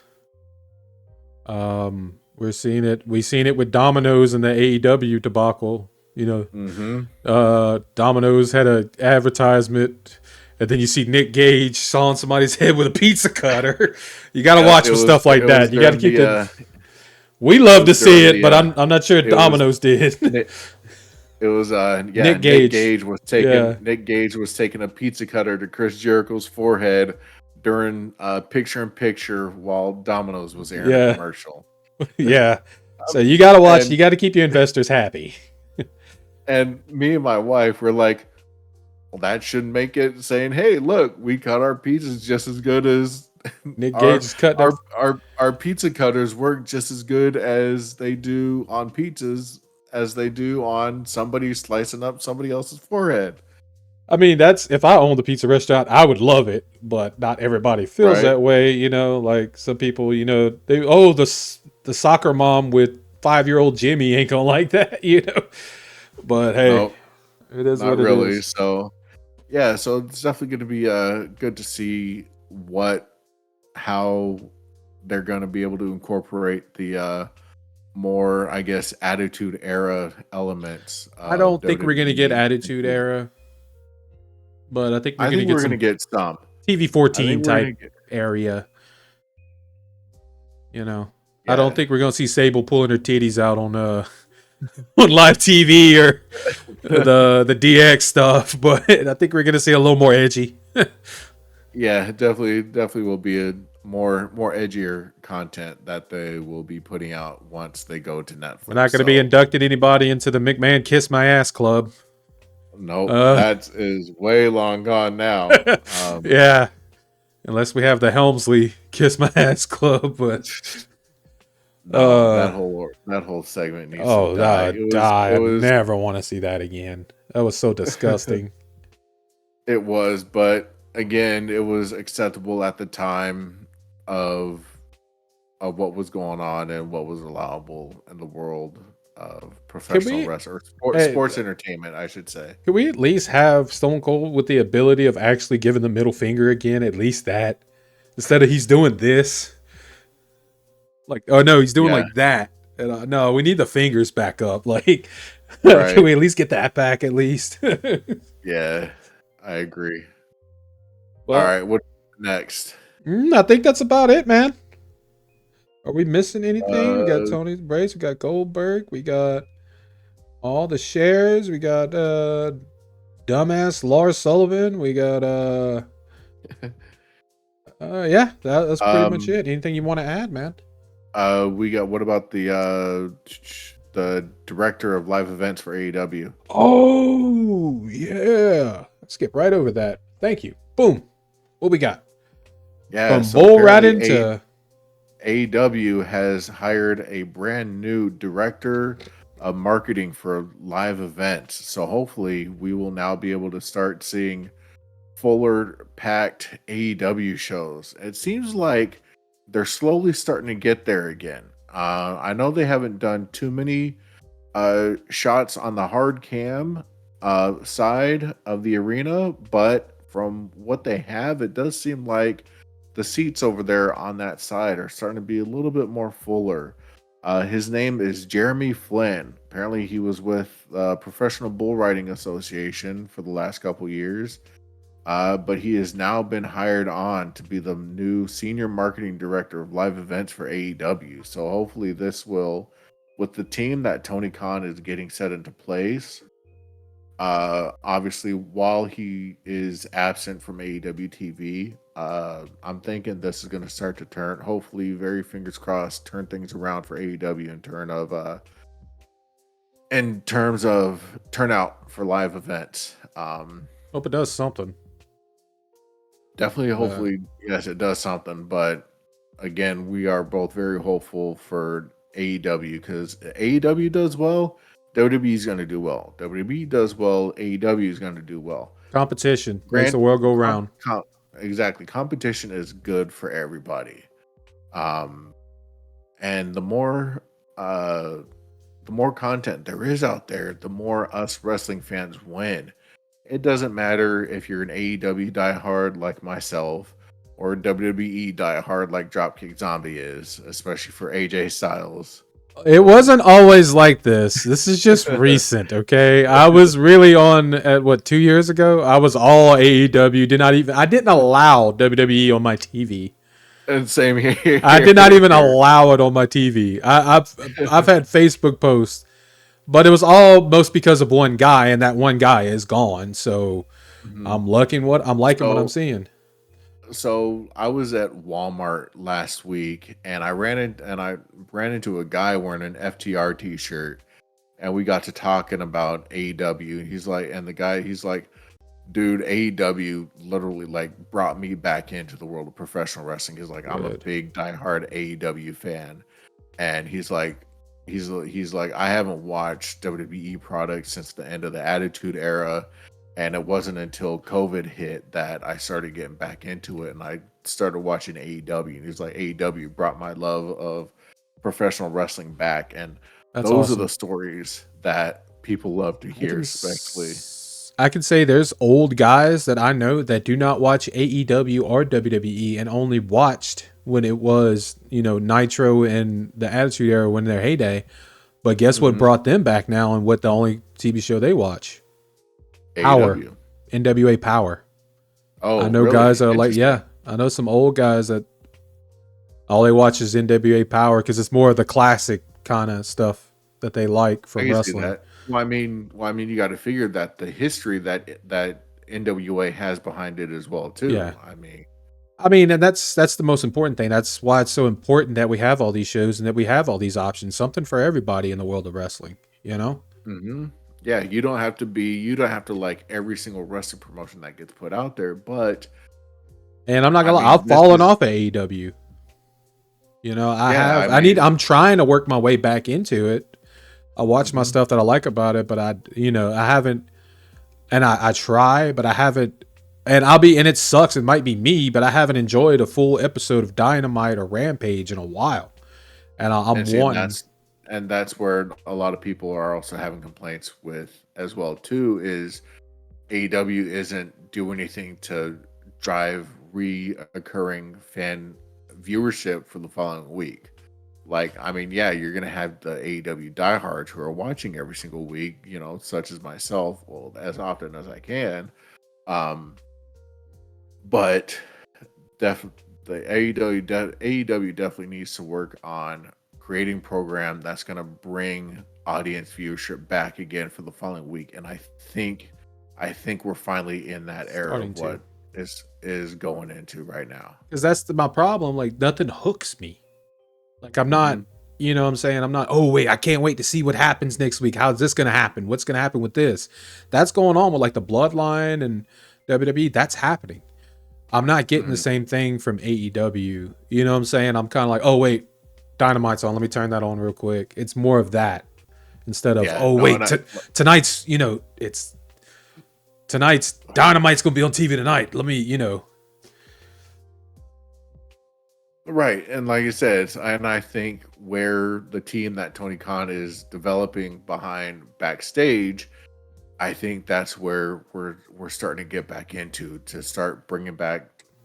We're seeing it. We've seen it with Domino's and the AEW debacle. Domino's had an advertisement, and then you see Nick Gage sawing somebody's head with a pizza cutter. You got to watch for stuff like that. You got to keep it. We love to see it, but I'm not sure Domino's did. It was Nick Gage was taking a pizza cutter to Chris Jericho's forehead during picture-in-picture while Domino's was airing a commercial. Yeah. So you got to watch. You got to keep your investors happy. And me and my wife were like, well, that should make it saying, hey, look, we cut our pizzas just as good as Nick Gage is cutting our pizza cutters work just as good as they do on pizzas as they do on somebody slicing up somebody else's forehead. I mean, that's if I owned a pizza restaurant, I would love it, but not everybody feels that way. Like some people, the soccer mom with 5-year-old Jimmy ain't gonna like that, But hey, nope, it is not what really. it is. So yeah, so it's definitely going to be good to see how they're going to be able to incorporate the more, I guess, Attitude Era elements. I don't think we're going to get Attitude Era, but I think we're going to get some TV-14 type area. I don't think we're going to see Sable pulling her titties out on on live TV or the DX stuff, but I think we're gonna see a little more edgy. Yeah, definitely will be a more edgier content that they will be putting out once they go to Netflix. We're not gonna be inducting anybody into the McMahon Kiss My Ass Club. Nope, that is way long gone now. Yeah, unless we have the Helmsley Kiss My Ass Club, but no, that whole segment needs to die. Die! I never want to see that again. That was so disgusting. It was, but again, it was acceptable at the time of what was going on and what was allowable in the world of professional wrestling, sports entertainment, I should say. Could we at least have Stone Cold with the ability of actually giving the middle finger again? At least that, instead of he's doing this. Like, oh no, he's doing like that. And, no, we need the fingers back up. Like, right. Can we at least get that back at least? Yeah, I agree. Well, all right, what next? I think that's about it, man. Are we missing anything? We got Tony's Brace, we got Goldberg, we got all the shares, we got dumbass Lars Sullivan, we got yeah, that's pretty much it. Anything you want to add, man? We got, what about the director of live events for AEW? Oh yeah, let's skip right over that. Thank you. Boom. What we got? Yeah, from Bull right into AEW has hired a brand new director of marketing for live events. So hopefully we will now be able to start seeing fuller packed AEW shows. It seems like they're slowly starting to get there again. I know they haven't done too many shots on the hard cam side of the arena, but from what they have, it does seem like the seats over there on that side are starting to be a little bit more fuller. His name is Jeremy Flynn. Apparently he was with Professional Bull Riding Association for the last couple years. But he has now been hired on to be the new senior marketing director of live events for AEW. So hopefully this will, with the team that Tony Khan is getting set into place, obviously while he is absent from AEW TV, I'm thinking this is going to start to turn, hopefully, very fingers crossed, turn things around for AEW in terms of turnout for live events. Hope it does something. Definitely, hopefully, yes, it does something. But again, we are both very hopeful for AEW because AEW does well, WWE is going to do well. WWE does well, AEW is going to do well. Competition makes the world go round. Exactly. Competition is good for everybody. And the more content there is out there, the more us wrestling fans win. It doesn't matter if you're an AEW diehard like myself or a WWE diehard like Dropkick Zombie is, especially for AJ Styles. It wasn't always like this. This is just recent, okay? I was really on at 2 years ago. I was all AEW. I didn't allow WWE on my TV. And same here. I did not even allow it on my TV. I've had Facebook posts, but it was almost because of one guy, and that one guy is gone. So I'm liking what I'm seeing. So I was at Walmart last week, and I ran into a guy wearing an FTR t-shirt, and we got to talking about AEW. He's like, dude, AEW literally like brought me back into the world of professional wrestling. He's like, I'm a big diehard AEW fan, and he's like, I haven't watched WWE products since the end of the Attitude Era. And it wasn't until COVID hit that I started getting back into it, and I started watching AEW. And he's like, AEW brought my love of professional wrestling back, and those awesome. are the stories that people love to hear, especially. I can say there's old guys that I know that do not watch AEW or WWE and only watched when it was, Nitro and the Attitude Era when their heyday. But guess what brought them back now, and what the only TV show they watch? Power. AEW. NWA Power. Oh, I know really? guys that are like, I know some old guys that all they watch is NWA Power because it's more of the classic kind of stuff that they like from wrestling. You got to figure that the history that NWA has behind it as well too. Yeah. I mean, and that's the most important thing. That's why it's so important that we have all these shows and that we have all these options. Something for everybody in the world of wrestling, you know? Yeah, you don't have to like every single wrestling promotion that gets put out there, but And I'm not gonna lie, I've fallen off of AEW. You know, I'm trying to work my way back into it. I watch my stuff that I like about it, but I haven't, and I try, but I haven't, and it sucks. It might be me, but I haven't enjoyed a full episode of Dynamite or Rampage in a while. And that's where a lot of people are also having complaints with as well too, is AEW isn't doing anything to drive reoccurring fan viewership for the following week. Like, you're gonna have the AEW diehards who are watching every single week, such as myself, well, as often as I can. But the AEW definitely needs to work on creating program that's gonna bring audience viewership back again for the following week. And I think we're finally in that era of what is going into right now. Because that's my problem. Like, nothing hooks me. Like, I'm not, you know what I'm saying? I'm not, oh, wait, I can't wait to see what happens next week. How's this going to happen? What's going to happen with this? That's going on with, like, the Bloodline and WWE. That's happening. I'm not getting the same thing from AEW. You know what I'm saying? I'm kind of like, oh, wait, Dynamite's on. Let me turn that on real quick. It's more of that instead of, tonight's, tonight's Dynamite's going to be on TV tonight. Let me, Right. And like I said, and I think where the team that Tony Khan is developing behind backstage, I think that's where we're starting to get back into, to start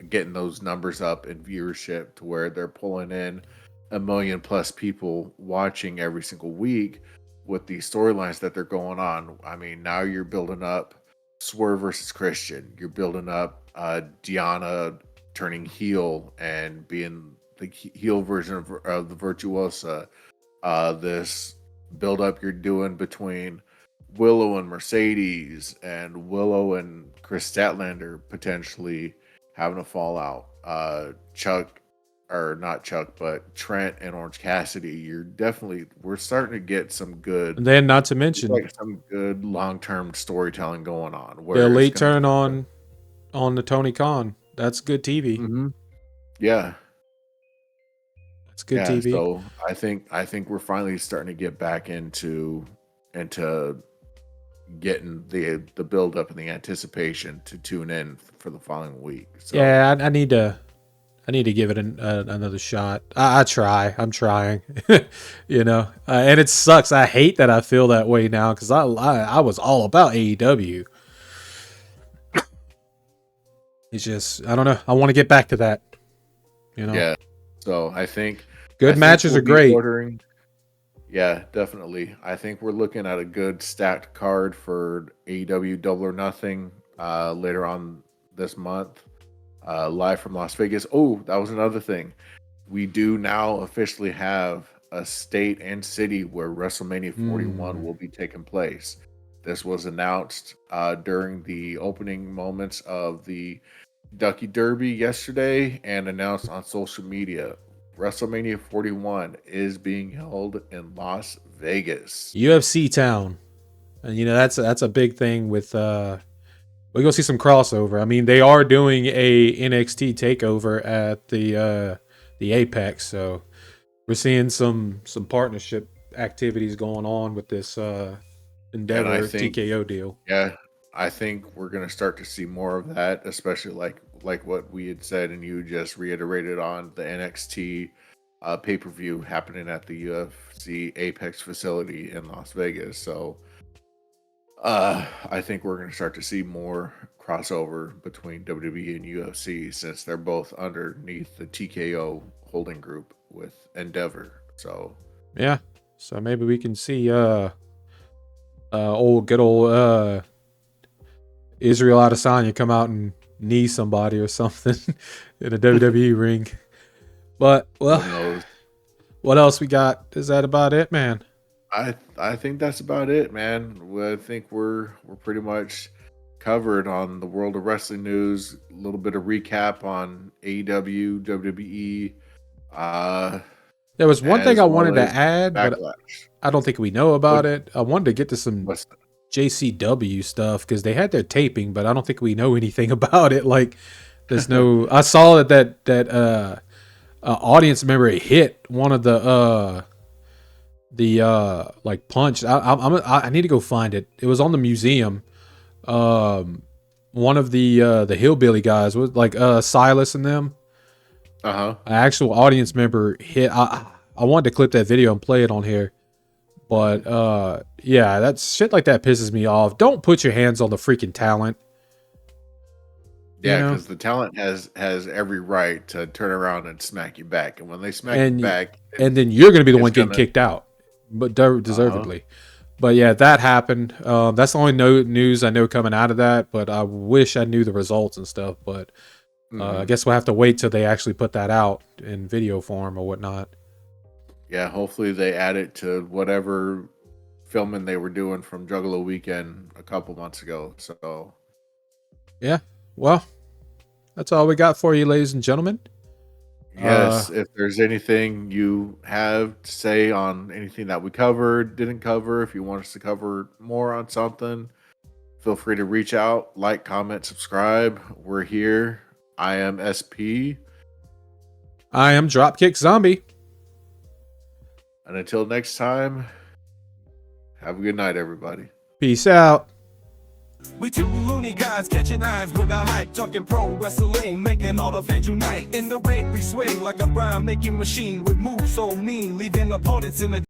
getting those numbers up in viewership to where they're pulling in 1 million plus people watching every single week with these storylines that they're going on. Now you're building up Swerve versus Christian. You're building up Deanna turning heel and being the heel version of the Virtuosa. This build up you're doing between Willow and Mercedes, and Willow and Chris Statlander potentially having a fallout. Trent and Orange Cassidy. We're starting to get some good. And then, not to mention, some good long-term storytelling going on. The late turn on the Tony Khan. That's good TV. Yeah, that's good TV. So I think we're finally starting to get back into getting the build up and the anticipation to tune in for the following week. So, yeah, I need to give it another shot. I'm trying, and it sucks. I hate that I feel that way now, because I was all about AEW. It's just, I don't know. I want to get back to that. Yeah. So I think good matches are great. Yeah, definitely. I think we're looking at a good stacked card for AEW Double or Nothing later on this month, live from Las Vegas. Oh, that was another thing. We do now officially have a state and city where WrestleMania 41 will be taking place. This was announced during the opening moments of the Ducky Derby yesterday and announced on social media. WrestleMania 41 is being held in Las Vegas, UFC town, and that's a big thing. With we're gonna see some crossover. They are doing a NXT takeover at the Apex, so we're seeing some partnership activities going on with this Endeavor TKO deal. Yeah, I think we're gonna start to see more of that, especially like what we had said and you just reiterated on the NXT pay-per-view happening at the UFC Apex facility in Las Vegas. So I think we're going to start to see more crossover between WWE and UFC, since they're both underneath the TKO holding group with Endeavor. So yeah, so maybe we can see good old Israel Adesanya come out and knee somebody or something in a WWE ring. But, well, what else we got? Is that about it, man? I think that's about it, man. I think we're pretty much covered on the world of wrestling news. A little bit of recap on AEW, WWE. There was one thing as I well wanted to as add, but Backlash. I don't think we know about What- it. I wanted to get to some What's that? JCW stuff because they had their taping, but I don't think we know anything about it. Like, there's no. I saw that audience member hit one of the like punch. I need to go find it. It was on the museum. One of the hillbilly guys was like Silas and them. Uh-huh. An actual audience member hit. I wanted to clip that video and play it on here. But yeah, that shit like that pisses me off. Don't put your hands on the freaking talent. Yeah, You know? because the talent has every right to turn around and smack you back, and when they smack And you back, And then you're gonna be the It's one getting gonna- kicked out, but deservedly. But yeah, that happened. That's the only news I know coming out of that. But I wish I knew the results and stuff. But I guess we'll have to wait till they actually put that out in video form or whatnot. yeah, hopefully they add it to whatever filming they were doing from Juggalo Weekend a couple months ago. So Yeah. Well, that's all we got for you, ladies and gentlemen. yes, if there's anything you have to say on anything that we covered, didn't cover, if you want us to cover more on something, feel free to reach out, like, comment, subscribe. We're here. I am SP. I am Dropkick Zombie. And until next time, have a good night, everybody. Peace out. We two loony guys catching eyes with our hype, talking pro wrestling, making all the fans unite. In the ring we swing like a rhyme making machine with moves so mean, leaving opponents in the